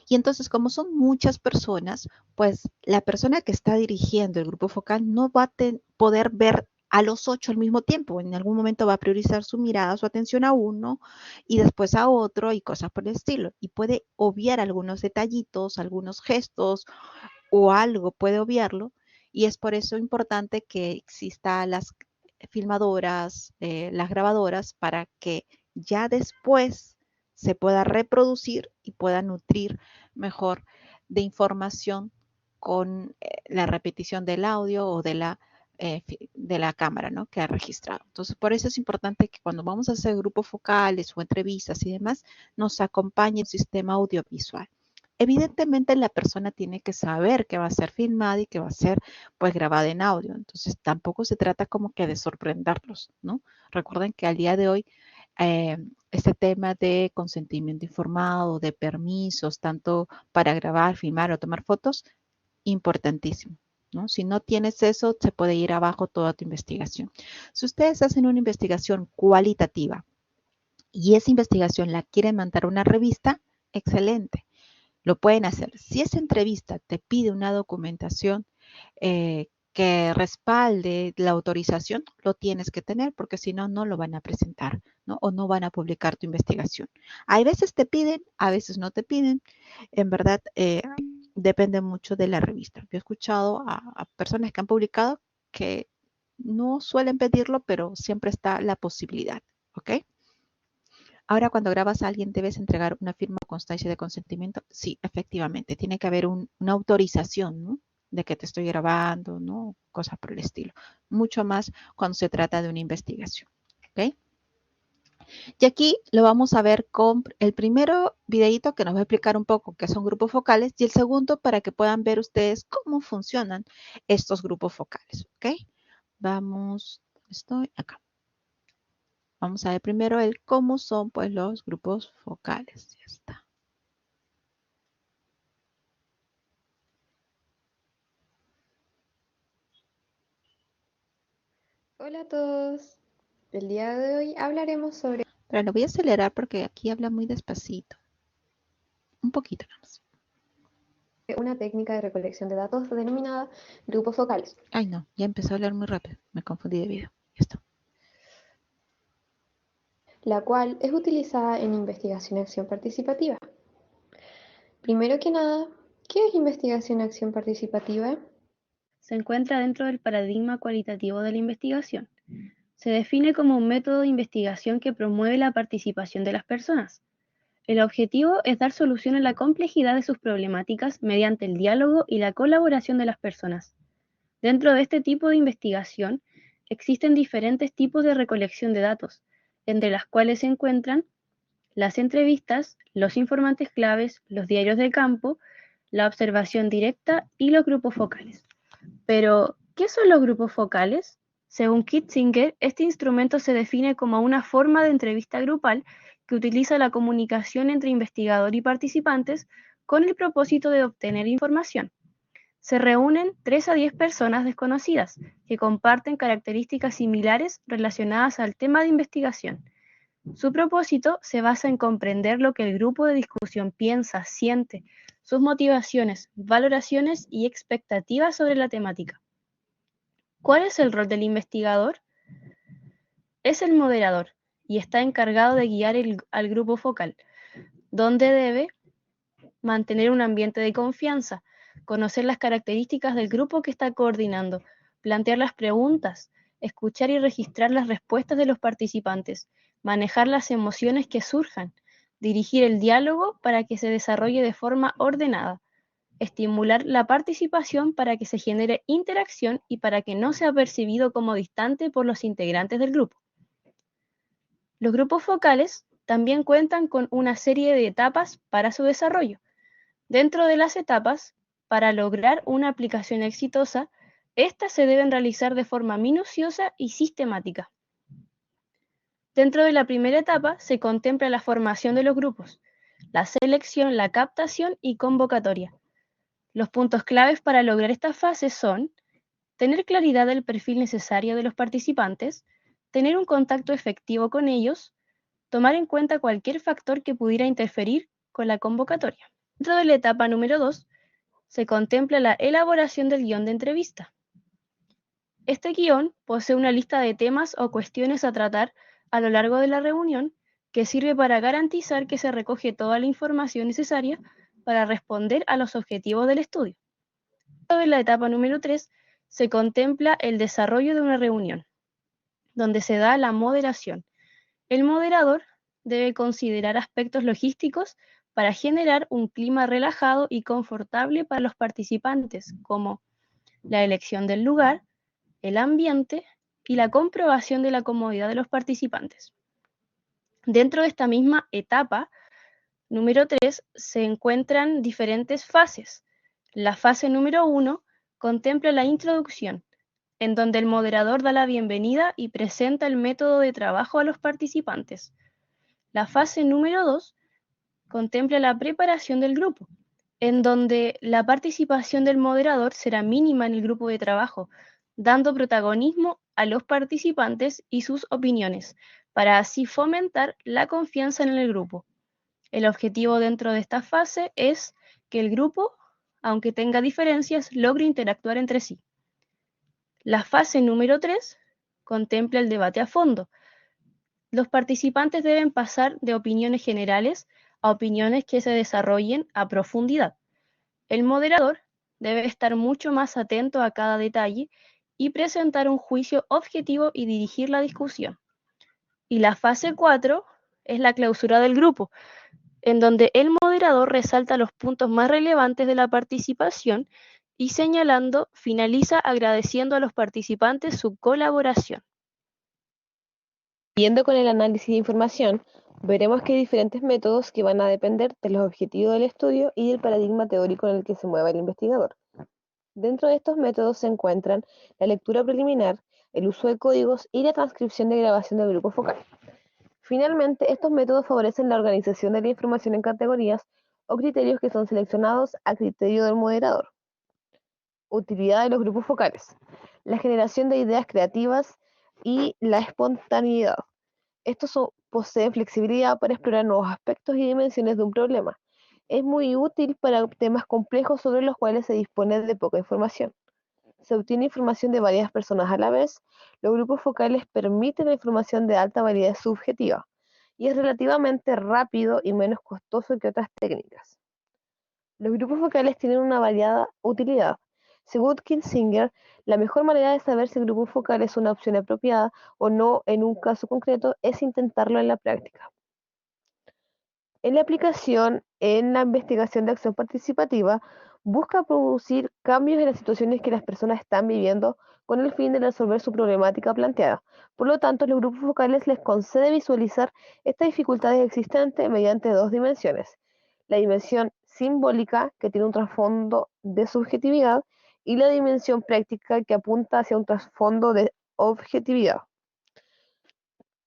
Y entonces, como son muchas personas, pues la persona que está dirigiendo el grupo focal no va a poder ver a los 8 al mismo tiempo. En algún momento va a priorizar su mirada, su atención a uno y después a otro y cosas por el estilo. Y puede obviar algunos detallitos, algunos gestos o algo, puede obviarlo. Y es por eso importante que exista las filmadoras, las grabadoras, para que ya después se pueda reproducir y pueda nutrir mejor de información con la repetición del audio o de la cámara, ¿no? Que ha registrado. Entonces, por eso es importante que cuando vamos a hacer grupos focales o entrevistas y demás, nos acompañe el sistema audiovisual. Evidentemente la persona tiene que saber que va a ser filmada y que va a ser pues grabada en audio. Entonces tampoco se trata como que de sorprenderlos, ¿no? Recuerden que al día de hoy eh, este tema de consentimiento informado, de permisos, tanto para grabar, filmar o tomar fotos, importantísimo, ¿no? Si no tienes eso, se puede ir abajo toda tu investigación. Si ustedes hacen una investigación cualitativa y esa investigación la quieren mandar a una revista, excelente, lo pueden hacer. Si esa entrevista te pide una documentación que respalde la autorización, lo tienes que tener porque si no, no lo van a presentar, ¿no? O no van a publicar tu investigación. Hay veces te piden, a veces no te piden. En verdad, depende mucho de la revista. Yo he escuchado a personas que han publicado que no suelen pedirlo, pero siempre está la posibilidad, ¿ok? Ahora, cuando grabas a alguien, ¿debes entregar una firma o constancia de consentimiento? Sí, efectivamente. Tiene que haber una autorización, ¿no? De que te estoy grabando, ¿no? Cosas por el estilo. Mucho más cuando se trata de una investigación, ¿ok? Y aquí lo vamos a ver con el primero videito que nos va a explicar un poco qué son grupos focales y el segundo para que puedan ver ustedes cómo funcionan estos grupos focales, ¿ok? Vamos, estoy acá. Vamos a ver primero el cómo son pues los grupos focales. Ya está. Hola a todos. El día de hoy hablaremos sobre Pero lo voy a acelerar porque aquí habla muy despacito. Un poquito nada más. una técnica de recolección de datos denominada grupos focales, Ay, no, ya empezó a hablar muy rápido. Me confundí de video. Ya está. la cual es utilizada en investigación y acción participativa. Primero que nada, ¿qué es investigación y acción participativa? Se encuentra dentro del paradigma cualitativo de la investigación. Se define como un método de investigación que promueve la participación de las personas. El objetivo es dar solución a la complejidad de sus problemáticas mediante el diálogo y la colaboración de las personas. Dentro de este tipo de investigación existen diferentes tipos de recolección de datos, entre las cuales se encuentran las entrevistas, los informantes claves, los diarios de campo, la observación directa y los grupos focales. Pero, ¿qué son los grupos focales? Según Kitzinger, este instrumento se define como una forma de entrevista grupal que utiliza la comunicación entre investigador y participantes con el propósito de obtener información. Se reúnen 3 a 10 personas desconocidas que comparten características similares relacionadas al tema de investigación. Su propósito se basa en comprender lo que el grupo de discusión piensa, siente, sus motivaciones, valoraciones y expectativas sobre la temática. ¿Cuál es el rol del investigador? Es el moderador y está encargado de guiar al grupo focal, donde debe mantener un ambiente de confianza, conocer las características del grupo que está coordinando, plantear las preguntas, escuchar y registrar las respuestas de los participantes, manejar las emociones que surjan, dirigir el diálogo para que se desarrolle de forma ordenada, estimular la participación para que se genere interacción y para que no sea percibido como distante por los integrantes del grupo. Los grupos focales también cuentan con una serie de etapas para su desarrollo. Dentro de las etapas, para lograr una aplicación exitosa, estas se deben realizar de forma minuciosa y sistemática. Dentro de la primera etapa se contempla la formación de los grupos, la selección, la captación y convocatoria. Los puntos claves para lograr esta fase son tener claridad del perfil necesario de los participantes, tener un contacto efectivo con ellos, tomar en cuenta cualquier factor que pudiera interferir con la convocatoria. Dentro de la etapa número 2, se contempla la elaboración del guión de entrevista. Este guión posee una lista de temas o cuestiones a tratar a lo largo de la reunión que sirve para garantizar que se recoge toda la información necesaria para responder a los objetivos del estudio. En la etapa número 3 se contempla el desarrollo de una reunión, donde se da la moderación. El moderador debe considerar aspectos logísticos para generar un clima relajado y confortable para los participantes, como la elección del lugar, el ambiente y la comprobación de la comodidad de los participantes. Dentro de esta misma etapa, Número 3, se encuentran diferentes fases. La fase número 1 contempla la introducción, en donde el moderador da la bienvenida y presenta el método de trabajo a los participantes. La fase número 2 contempla la preparación del grupo, en donde la participación del moderador será mínima en el grupo de trabajo, dando protagonismo a los participantes y sus opiniones, para así fomentar la confianza en el grupo. El objetivo dentro de esta fase es que el grupo, aunque tenga diferencias, logre interactuar entre sí. La fase número 3 contempla el debate a fondo. Los participantes deben pasar de opiniones generales a opiniones que se desarrollen a profundidad. El moderador debe estar mucho más atento a cada detalle y presentar un juicio objetivo y dirigir la discusión. Y la fase 4 es la clausura del grupo, en donde el moderador resalta los puntos más relevantes de la participación y señalando, finaliza agradeciendo a los participantes su colaboración. Siguiendo con el análisis de información, veremos que hay diferentes métodos que van a depender de los objetivos del estudio y del paradigma teórico en el que se mueva el investigador. Dentro de estos métodos se encuentran la lectura preliminar, el uso de códigos y la transcripción de grabación del grupo focal. Finalmente, estos métodos favorecen la organización de la información en categorías o criterios que son seleccionados a criterio del moderador. Utilidad de los grupos focales. La generación de ideas creativas y la espontaneidad. Estos poseen flexibilidad para explorar nuevos aspectos y dimensiones de un problema. Es muy útil para temas complejos sobre los cuales se dispone de poca información. Se obtiene información de varias personas a la vez. Los grupos focales permiten la información de alta validez subjetiva y es relativamente rápido y menos costoso que otras técnicas. Los grupos focales tienen una variada utilidad. Según Kinsinger, la mejor manera de saber si el grupo focal es una opción apropiada o no en un caso concreto es intentarlo en la práctica. En la aplicación, en la investigación de acción participativa, busca producir cambios en las situaciones que las personas están viviendo con el fin de resolver su problemática planteada. Por lo tanto, los grupos focales les concede visualizar estas dificultades existentes mediante dos dimensiones. La dimensión simbólica, que tiene un trasfondo de subjetividad, y la dimensión práctica, que apunta hacia un trasfondo de objetividad.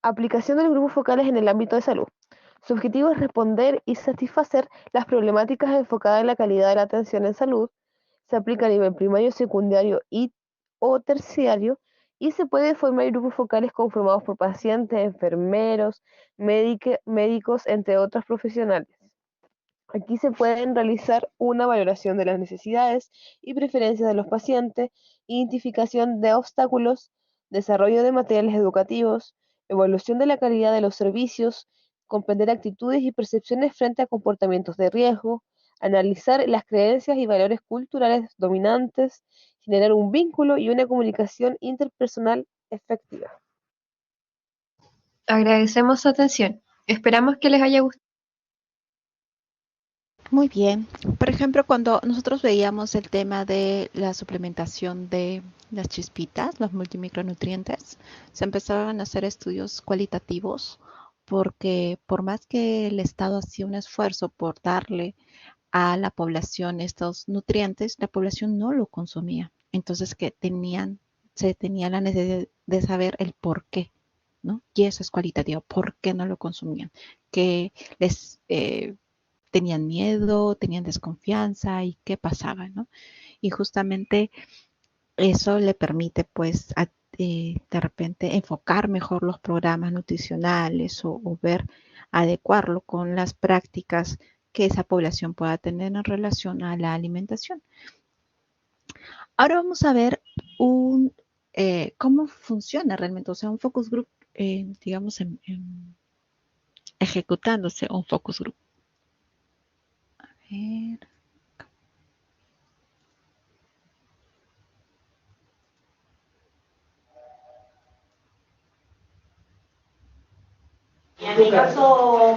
Aplicación de los grupos focales en el ámbito de salud. Su objetivo es responder y satisfacer las problemáticas enfocadas en la calidad de la atención en salud. Se aplica a nivel primario, secundario o terciario y se puede formar grupos focales conformados por pacientes, enfermeros, médicos, entre otros profesionales. Aquí se pueden realizar una valoración de las necesidades y preferencias de los pacientes, identificación de obstáculos, desarrollo de materiales educativos, evaluación de la calidad de los servicios, comprender actitudes y percepciones frente a comportamientos de riesgo, analizar las creencias y valores culturales dominantes, generar un vínculo y una comunicación interpersonal efectiva. Agradecemos su atención. Esperamos que les haya gustado. Muy bien. Por ejemplo, cuando nosotros veíamos el tema de la suplementación de las chispitas, los multimicronutrientes, se empezaban a hacer estudios cualitativos porque por más que el Estado hacía un esfuerzo por darle a la población estos nutrientes, la población no lo consumía. Entonces se tenía la necesidad de saber el por qué, ¿no? Y eso es cualitativo, ¿por qué no lo consumían? Que les tenían miedo, tenían desconfianza y qué pasaba, ¿no? Y justamente eso le permite, pues, de repente enfocar mejor los programas nutricionales o ver, adecuarlo con las prácticas que esa población pueda tener en relación a la alimentación. Ahora vamos a ver cómo funciona realmente, o sea, un focus group, digamos, ejecutándose un focus group. A ver. En mi caso,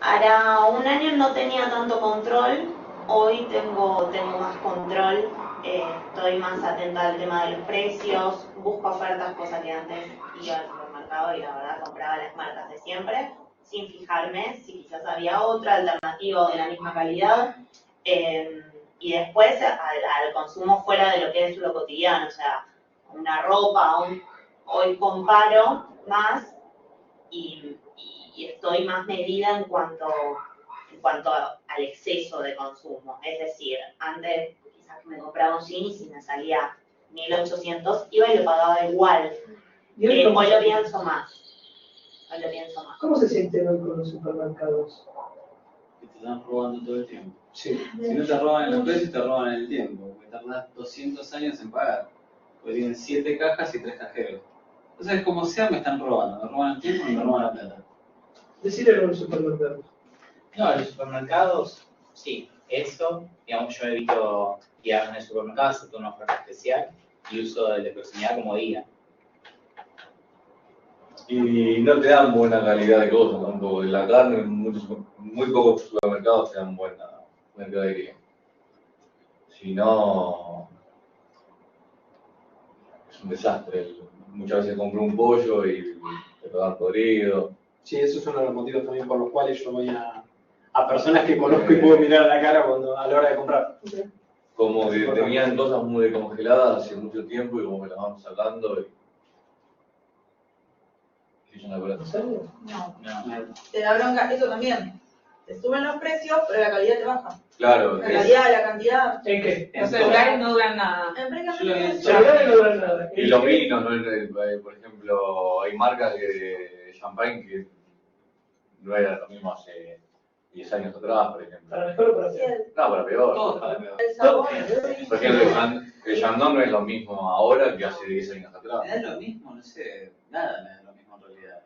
hará un año no tenía tanto control, hoy tengo más control, estoy más atenta al tema de los precios, busco ofertas, cosa que antes iba al supermercado y la verdad compraba las marcas de siempre, sin fijarme si quizás había otra alternativa de la misma calidad. Y después al consumo fuera de lo que es lo cotidiano, o sea, una ropa, hoy comparo más y estoy más medida en cuanto al exceso de consumo. Es decir, antes quizás me compraba un jean y si me salía 1.800, iba y lo pagaba igual. Hoy lo pienso más. ¿Cómo se siente hoy con los supermercados? Que te están robando todo el tiempo. Sí. Si no te roban en los precios, te roban en el tiempo. Porque tardás 200 años en pagar. Porque tienen 7 cajas y 3 cajeros. Entonces, como sea, me están robando. Me roban el tiempo y me roban la plata. Decirle a los supermercados. No, los supermercados, sí. Eso, digamos, yo evito guiar en el supermercado, hacer una oferta especial y uso de la proximidad como guía. Y no te dan buena calidad de cosas tampoco. La carne, muy pocos supermercados te dan buena calidad. Si no, es un desastre. Muchas veces compro un pollo y te lo dan podrido. Sí, eso es uno de los motivos también por los cuales yo voy a personas que conozco y puedo mirar a la cara a la hora de comprar. Como que tenían cosas muy congeladas hace mucho tiempo y como que las van sacando y es una cosa. ¿En serio? No. Te da bronca, eso también. Te suben los precios, pero la calidad te baja. Claro. La calidad, la cantidad. ¿En qué? Los celulares no duran nada. Los celulares no duran nada. Y los vinos, ¿no? Por ejemplo, hay marcas de champagne que no era lo mismo hace 10 años atrás, por ejemplo. ¿Para mejor o para peor? No, para peor. Todo para peor. El sabor. Por ejemplo, el Chandon no es lo mismo ahora que hace 10 años atrás. Me da lo mismo, no sé, nada me da lo mismo en realidad.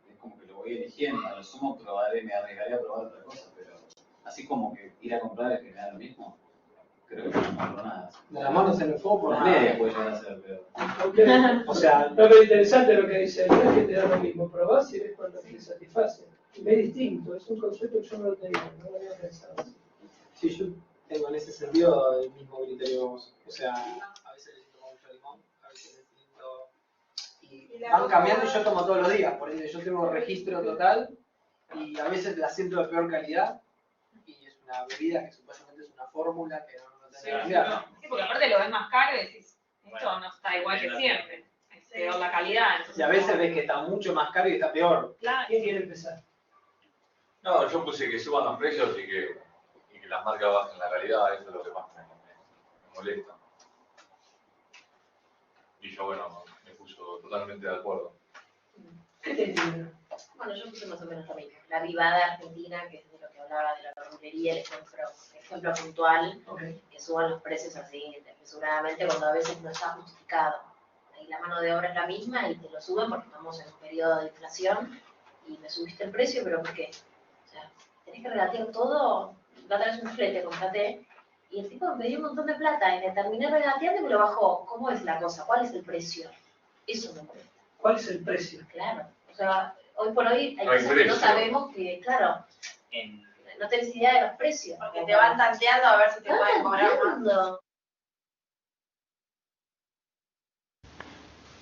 Es como que lo voy eligiendo, a lo sumo probaré, me arriesgaré a probar otra cosa, pero así como que ir a comprar es que me da lo mismo, creo que no compro nada. De las manos en el fuego por Las nada. medias puede llegar a ser, pero... Okay. O sea, no es interesante lo que dice, no es que te da lo mismo, probás y ves cuánto te satisface. Es distinto, es un concepto que yo no lo tenía, no lo había pensado. Sí, yo tengo en ese sentido el mismo criterio. O sea, a veces necesito mucho limón, a veces necesito... Y van cambiando y yo tomo todos los días, por ende yo tengo registro total y a veces la siento de peor calidad y es una bebida que supuestamente es una fórmula que no tiene que cambiar. Sí, porque aparte lo ves más caro y decís, esto no está igual que siempre. Es peor la calidad. Entonces Y a veces ves que está mucho más caro y está peor. Claro. ¿Quién quiere empezar? No, yo puse que suban los precios y que las marcas bajen la calidad, eso es lo que más me molesta. Y yo, bueno, me puso totalmente de acuerdo. ¿Qué te entiende? Bueno, yo puse más o menos lo mismo. La Rivada Argentina, que es de lo que hablaba de la verdulería, el ejemplo puntual, que suban los precios así desmesuradamente cuando a veces no está justificado. Ahí la mano de obra es la misma y te lo suben porque estamos en un periodo de inflación y me subiste el precio, pero ¿por qué? O sea, tenés que regatear todo, la otra vez un flete, comprate, y el tipo me pidió un montón de plata y me terminé regateando y me lo bajó. ¿Cómo es la cosa? ¿Cuál es el precio? Eso me molesta. ¿Cuál es el precio? Claro, o sea, hoy por hoy hay No hay cosas que no precio. sabemos que, claro, no tenés idea de los precios. Porque te van tanteando a ver si te pueden cobrar más. Entiendo.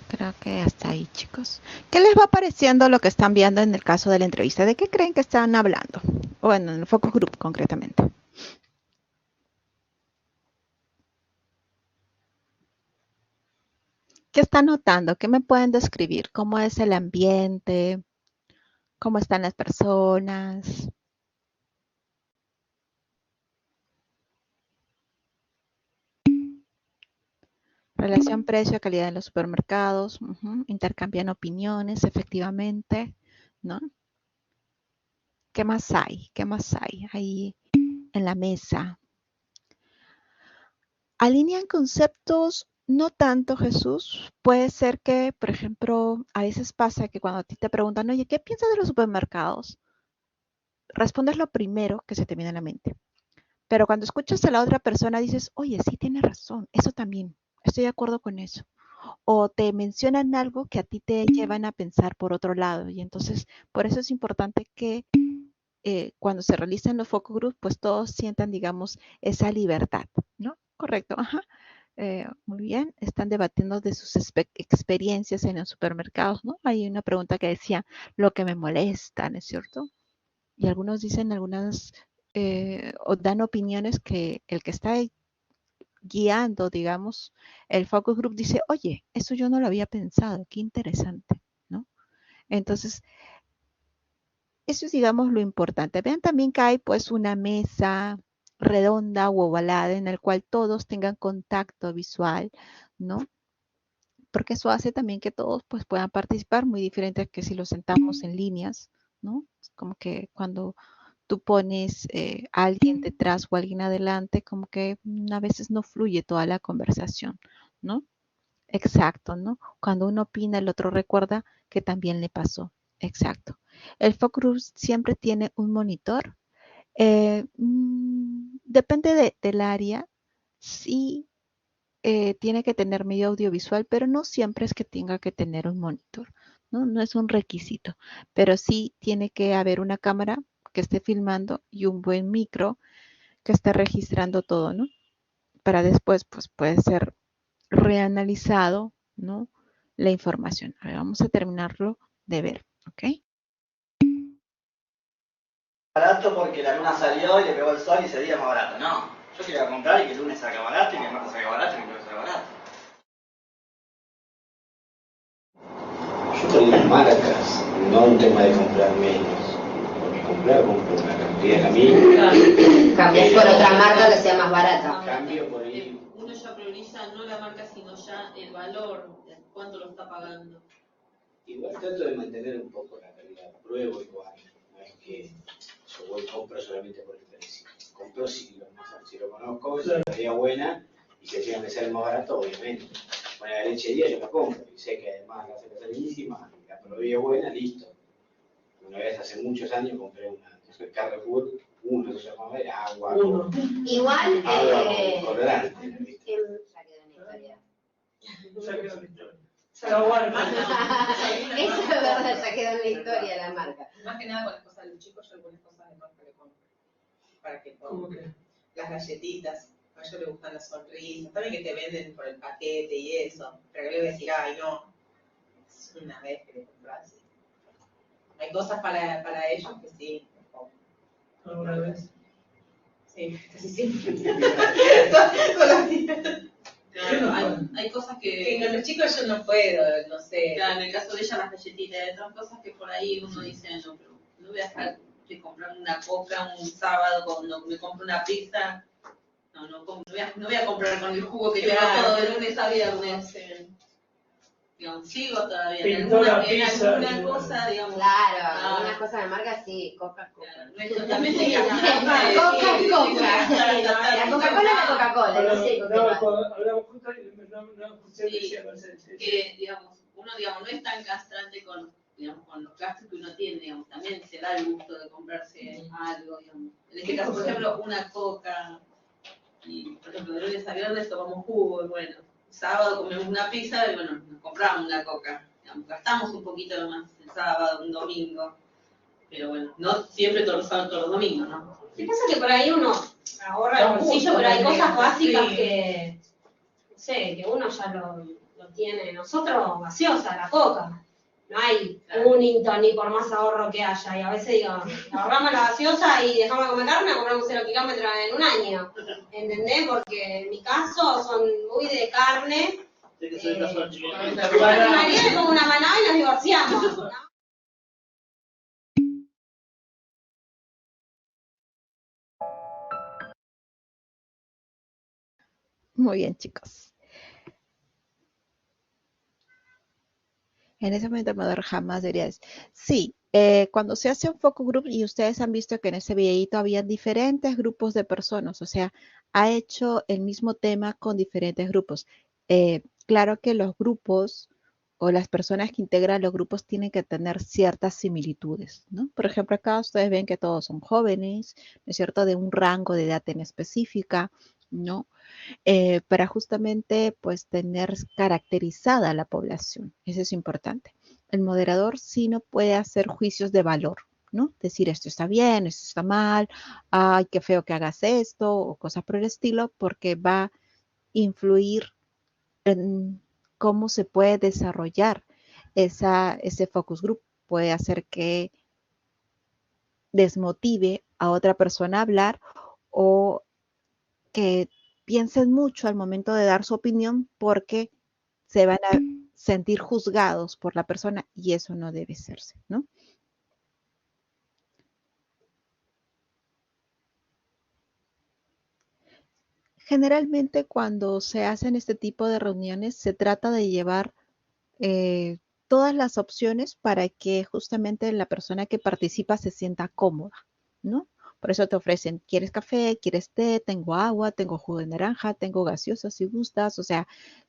Creo que hasta ahí, chicos. ¿Qué les va pareciendo lo que están viendo en el caso de la entrevista? ¿De qué creen que están hablando? Bueno, en el focus group concretamente. ¿Qué están notando? ¿Qué me pueden describir? ¿Cómo es el ambiente? ¿Cómo están las personas? Relación precio-calidad en los supermercados. Intercambian opiniones, efectivamente, ¿no? ¿Qué más hay? ¿Qué más hay ahí en la mesa? ¿Alinean conceptos? No tanto, Jesús. Puede ser que, por ejemplo, a veces pasa que cuando a ti te preguntan, oye, ¿qué piensas de los supermercados? Respondes lo primero que se te viene a la mente. Pero cuando escuchas a la otra persona dices, oye, sí, tiene razón, eso también, estoy de acuerdo con eso. O te mencionan algo que a ti te llevan a pensar por otro lado. Y entonces, por eso es importante que cuando se realicen los focus groups, pues todos sientan, digamos, esa libertad, ¿no? Correcto, ajá. Muy bien, están debatiendo de sus experiencias en los supermercados, ¿no? Hay una pregunta que decía, lo que me molesta, ¿no es cierto? Y algunos dicen o dan opiniones que el que está guiando, digamos, el focus group dice, oye, eso yo no lo había pensado, qué interesante, ¿no? Entonces, eso es, digamos, lo importante. Vean también que hay pues una mesa redonda o ovalada en el cual todos tengan contacto visual, ¿no? Porque eso hace también que todos pues puedan participar, muy diferente a que si los sentamos en líneas, ¿no? Es como que cuando tú pones a alguien detrás o alguien adelante, como que a veces no fluye toda la conversación, ¿no? Exacto, ¿no? Cuando uno opina, el otro recuerda que también le pasó. Exacto. El focus group siempre tiene un monitor. Depende del área. Sí, tiene que tener medio audiovisual, pero no siempre es que tenga que tener un monitor, ¿no? No es un requisito, pero sí tiene que haber una cámara que esté filmando y un buen micro que esté registrando todo, ¿no? Para después, pues puede ser reanalizado, ¿no? La información. A ver, vamos a terminarlo de ver, ¿ok? Barato porque la luna salió y le pegó el sol y ese día más barato. No, yo quería comprar y que el lunes salga barato y que el martes salga barato y que el miércoles salga barato. Yo con las marcas, no un tema de comprar menos, porque compro una cantidad que a mí... Cambias por otra marca que sea más barata. Cambio por ahí. Uno ya prioriza no la marca, sino ya el valor, de cuánto lo está pagando. Igual trato de mantener un poco la calidad, pruebo igual, no es que yo voy y compro solamente por el precio. Compro si lo conozco, si la calidad buena, y si llega a ser más barato, obviamente. Bueno, la lechería yo la compro, y sé que además la cerveza es buenísima, la probé buena, listo. Una vez hace muchos años compré una Carrefour, uno se llamaba, era agua. Igual, agua colorante. Ya quedó en la historia. Eso es verdad, ya quedó en la historia la marca. Más que nada con las cosas de los chicos, yo algunas cosas de marca le compro. Para que compren. Las galletitas, a ellos les gustan las sonrisas, también que te venden por el paquete y eso. Pero yo le voy a decir, ay no, es una vez que le compras. Hay cosas para ellos que sí. ¿Alguna vez? Sí, casi siempre. Con los días. Claro, hay cosas que con los chicos yo no puedo, no sé. Claro, en el caso de ella las galletitas, hay otras cosas que por ahí uno dice, no, pero no voy a dejar de comprar una coca un sábado cuando me compro una pizza. No voy a comprar con el jugo que lleva todo de lunes a viernes. Digamos, sigo todavía en alguna cosa, digamos. Claro, algunas cosas de marca sí, Coca-Cola. También te Coca-Cola. La Coca-Cola es la Coca-Cola, no sé. Hablamos justo y no escuché decía Mercedes. Que, digamos, uno, no es tan castrante con los gastos que uno tiene, digamos, también se da el gusto de comprarse algo, digamos. En este caso, por ejemplo, una coca, y por ejemplo, de lunes a viernes tomamos jugo, y bueno, sábado comemos una pizza, y bueno, nos compramos una coca. Digamos, gastamos un poquito más el sábado, un domingo, pero bueno, no siempre todos los sábados, todos los domingos, ¿no? Sí, pasa que por ahí uno ahorra el bolsillo, pero hay cosas básicas que, no sé, que uno ya lo tiene. Nosotros, gaseosa, la coca. No hay un ni por más ahorro que haya. Y a veces digo, ahorramos la gaseosa y dejamos de comer carne, compramos 0 kilómetros en un año. ¿Entendés? Porque en mi caso son muy de carne. Sí, que soy caso chico. Mi marido le pongo una manada y nos divorciamos, ¿no? Muy bien, chicos. En ese momento el moderador jamás debería decir. Sí, cuando se hace un focus group, y ustedes han visto que en ese videito había diferentes grupos de personas, o sea, ha hecho el mismo tema con diferentes grupos. Claro que los grupos o las personas que integran los grupos tienen que tener ciertas similitudes, ¿no? Por ejemplo, acá ustedes ven que todos son jóvenes, ¿no es cierto?, de un rango de edad en específica, ¿no? Para justamente pues tener caracterizada la población. Eso es importante. El moderador sí no puede hacer juicios de valor, ¿no? Decir esto está bien, esto está mal, ay, qué feo que hagas esto o cosas por el estilo, porque va influir en cómo se puede desarrollar ese focus group. Puede hacer que desmotive a otra persona a hablar o que piensen mucho al momento de dar su opinión porque se van a sentir juzgados por la persona y eso no debe serse, ¿no? Generalmente cuando se hacen este tipo de reuniones se trata de llevar todas las opciones para que justamente la persona que participa se sienta cómoda, ¿no? Por eso te ofrecen, ¿quieres café? ¿Quieres té? Tengo agua, tengo jugo de naranja, tengo gaseosa si gustas. O sea,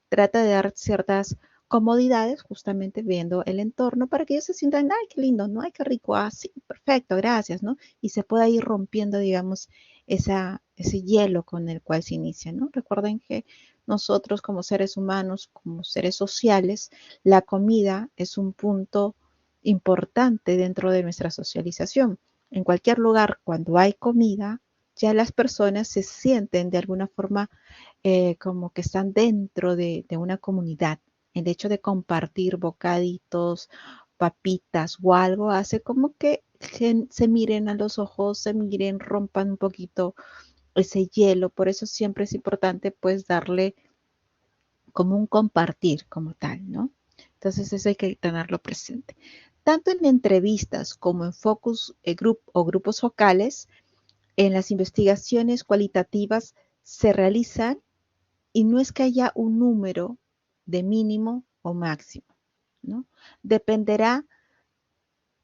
trata de dar ciertas comodidades justamente viendo el entorno para que ellos se sientan, ay, qué lindo, ¿no? Ay, qué rico, ah, sí, perfecto, gracias, ¿no? Y se pueda ir rompiendo, digamos, ese hielo con el cual se inicia, ¿no? Recuerden que nosotros como seres humanos, como seres sociales, la comida es un punto importante dentro de nuestra socialización. En cualquier lugar, cuando hay comida, ya las personas se sienten de alguna forma como que están dentro de una comunidad. El hecho de compartir bocaditos, papitas o algo hace como que se miren a los ojos, se miren, rompan un poquito ese hielo. Por eso siempre es importante pues darle como un compartir como tal, ¿no? Entonces eso hay que tenerlo presente. Tanto en entrevistas como en focus group o grupos focales, en las investigaciones cualitativas se realizan y no es que haya un número de mínimo o máximo, ¿no? Dependerá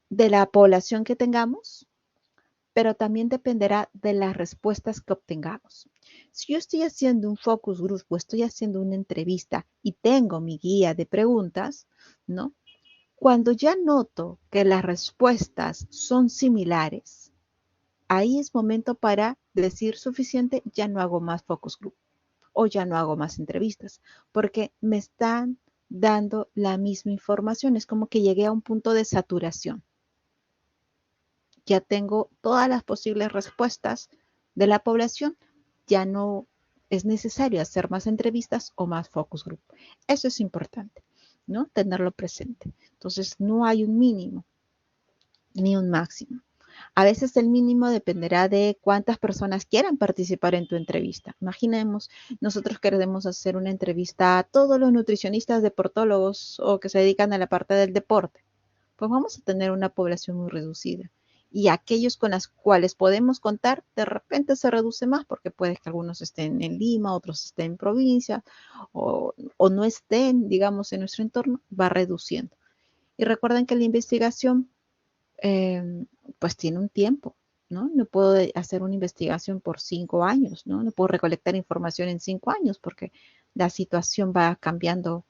de la población que tengamos, pero también dependerá de las respuestas que obtengamos. Si yo estoy haciendo un focus group o estoy haciendo una entrevista y tengo mi guía de preguntas, ¿no? Cuando ya noto que las respuestas son similares, ahí es momento para decir suficiente, ya no hago más focus group o ya no hago más entrevistas, porque me están dando la misma información. Es como que llegué a un punto de saturación. Ya tengo todas las posibles respuestas de la población, ya no es necesario hacer más entrevistas o más focus group. Eso es importante, ¿no? Tenerlo presente. Entonces, no hay un mínimo ni un máximo. A veces el mínimo dependerá de cuántas personas quieran participar en tu entrevista. Imaginemos, nosotros queremos hacer una entrevista a todos los nutricionistas deportólogos o que se dedican a la parte del deporte. Pues vamos a tener una población muy reducida. Y aquellos con los cuales podemos contar, de repente se reduce más porque puede que algunos estén en Lima, otros estén en provincia o no estén, digamos, en nuestro entorno, va reduciendo. Y recuerden que la investigación pues tiene un tiempo, ¿no? No puedo hacer una investigación por 5 años, ¿no? No puedo recolectar información en 5 años porque la situación va cambiando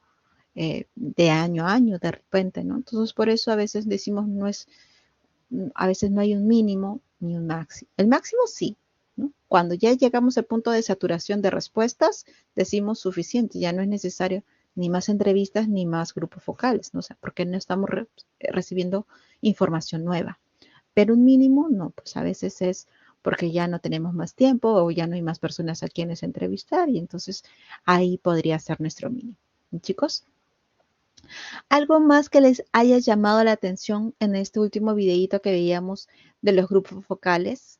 de año a año de repente, ¿no? Entonces, por eso a veces decimos a veces no hay un mínimo ni un máximo. El máximo sí, ¿no? Cuando ya llegamos al punto de saturación de respuestas, decimos suficiente, ya no es necesario ni más entrevistas ni más grupos focales, ¿no? O sea, porque no estamos recibiendo información nueva. Pero un mínimo no, pues a veces es porque ya no tenemos más tiempo o ya no hay más personas a quienes entrevistar y entonces ahí podría ser nuestro mínimo. Chicos, ¿algo más que les haya llamado la atención en este último videíto que veíamos de los grupos focales?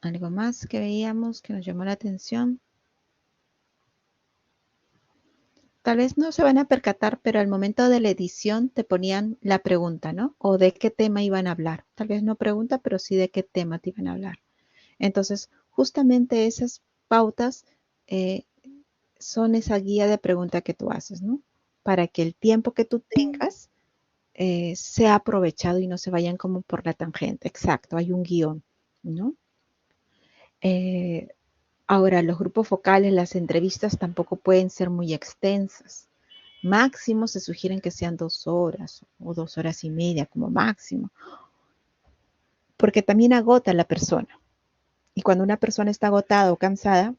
¿Algo más que veíamos que nos llamó la atención? Tal vez no se van a percatar, pero al momento de la edición te ponían la pregunta, ¿no? O de qué tema iban a hablar. Tal vez no pregunta, pero sí de qué tema te iban a hablar. Entonces, justamente esas pautas son esa guía de pregunta que tú haces, ¿no? Para que el tiempo que tú tengas sea aprovechado y no se vayan como por la tangente. Exacto, hay un guión, ¿no? Ahora, los grupos focales, las entrevistas tampoco pueden ser muy extensas. Máximo se sugieren que sean 2 horas o 2 horas y media como máximo. Porque también agota a la persona. Y cuando una persona está agotada o cansada,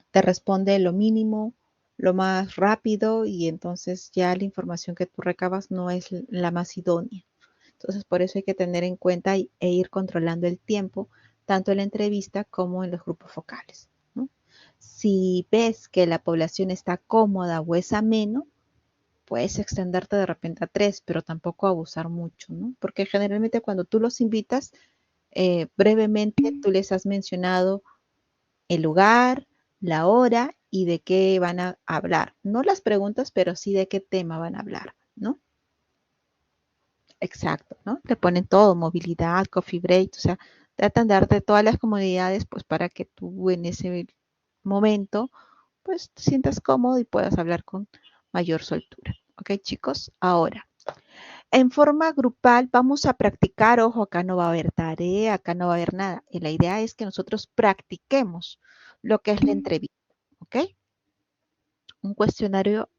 te responde lo mínimo, lo más rápido y entonces ya la información que tú recabas no es la más idónea. Entonces, por eso hay que tener en cuenta e ir controlando el tiempo, tanto en la entrevista como en los grupos focales, ¿no? Si ves que la población está cómoda o es ameno, puedes extenderte de repente a 3, pero tampoco abusar mucho, ¿no? Porque generalmente cuando tú los invitas, brevemente tú les has mencionado el lugar, la hora y de qué van a hablar. No las preguntas, pero sí de qué tema van a hablar, ¿no? Exacto, ¿no? Te ponen todo, movilidad, coffee break, o sea, tratan de darte todas las comodidades, pues para que tú en ese momento, pues te sientas cómodo y puedas hablar con mayor soltura. ¿Ok, chicos? Ahora, en forma grupal vamos a practicar, ojo, acá no va a haber tarea, acá no va a haber nada. Y la idea es que nosotros practiquemos lo que es la entrevista, ¿ok? Un cuestionario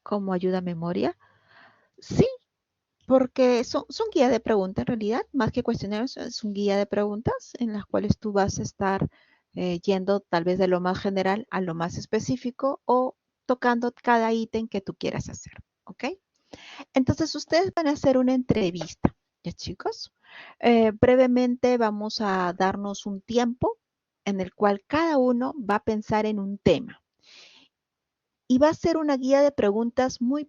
como ayuda a memoria. Sí, porque son guía de preguntas en realidad, más que cuestionarios, es un guía de preguntas en las cuales tú vas a estar yendo tal vez de lo más general a lo más específico o tocando cada ítem que tú quieras hacer, ¿ok? Entonces ustedes van a hacer una entrevista, ¿ya chicos? Brevemente vamos a darnos un tiempo en el cual cada uno va a pensar en un tema y va a ser una guía de preguntas muy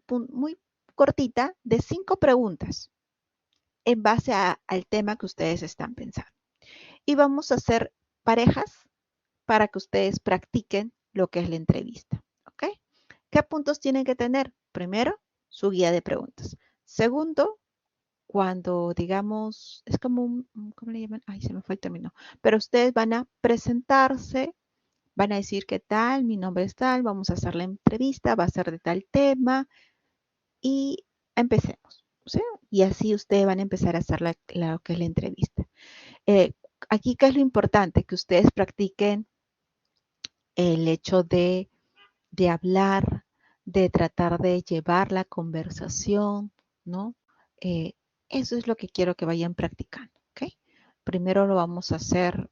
cortita de 5 preguntas en base al tema que ustedes están pensando. Y vamos a hacer parejas para que ustedes practiquen lo que es la entrevista, ¿ok? ¿Qué puntos tienen que tener? Primero, su guía de preguntas. Segundo, cuando digamos, es como ¿cómo le llaman? Ay, se me fue el término. Pero ustedes van a presentarse, van a decir qué tal, mi nombre es tal, vamos a hacer la entrevista, va a ser de tal tema y empecemos. ¿Sí? Y así ustedes van a empezar a hacer lo que es la entrevista. Aquí, ¿qué es lo importante? Que ustedes practiquen el hecho de hablar, de tratar de llevar la conversación, ¿no? Eso es lo que quiero que vayan practicando, ¿ok? Primero lo vamos a hacer,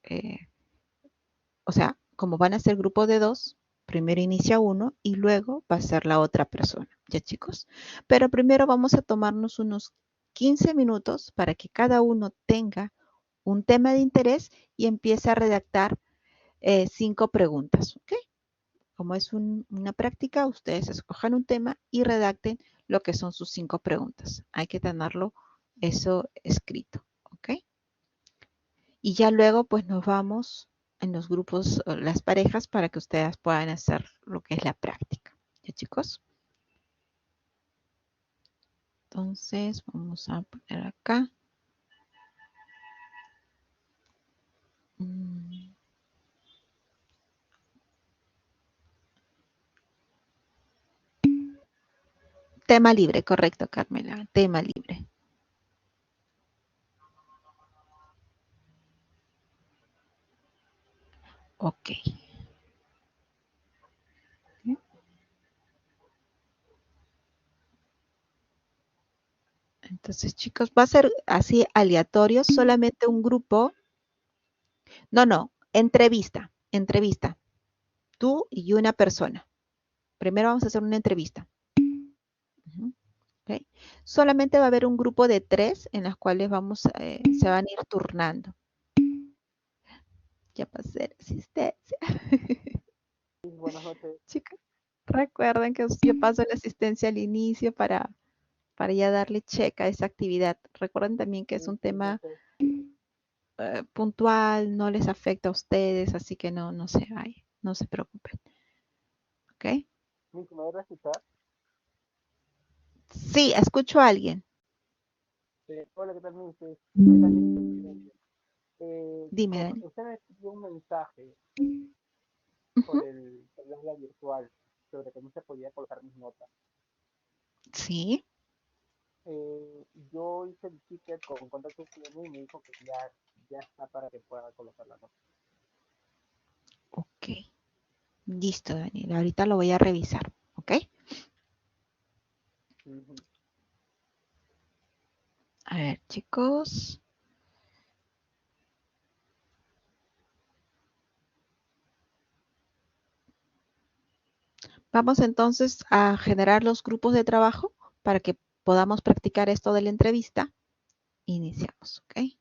o sea, como van a ser grupo de 2, primero inicia uno y luego va a ser la otra persona, ¿ya chicos? Pero primero vamos a tomarnos unos 15 minutos para que cada uno tenga un tema de interés y empiece a redactar 5 preguntas, ¿ok? Como es una práctica, ustedes escojan un tema y redacten lo que son sus 5 preguntas. Hay que tenerlo eso escrito, ¿ok? Y ya luego pues nos vamos en los grupos, las parejas, para que ustedes puedan hacer lo que es la práctica. ¿Ya chicos? Entonces vamos a poner acá. Tema libre, correcto, Carmela. Tema libre. Ok. Entonces, chicos, va a ser así aleatorio, solamente un grupo. No, entrevista, entrevista. Tú y una persona. Primero vamos a hacer una entrevista. ¿Okay? Solamente va a haber un grupo de 3 en las cuales se van a ir turnando. Ya pasé la asistencia. Buenas noches. Chicos, recuerden que yo paso la asistencia al inicio para ya darle check a esa actividad. Recuerden también que es un tema puntual, no les afecta a ustedes, así que no se preocupen. ¿Ok? ¿Me puedes escuchar? Sí, escucho a alguien. Hola, ¿qué tal, Mises? Dime, Dani. Usted me escribió un mensaje por el aula virtual sobre que no se podía colocar mis notas. Sí. Yo hice el ticket con contacto cliente y me dijo que ya está para que pueda colocar la nota. Ok. Listo, Daniel. Ahorita lo voy a revisar. ¿Ok? A ver, chicos. Vamos entonces a generar los grupos de trabajo para que podamos practicar esto de la entrevista. iniciamos, ¿ok?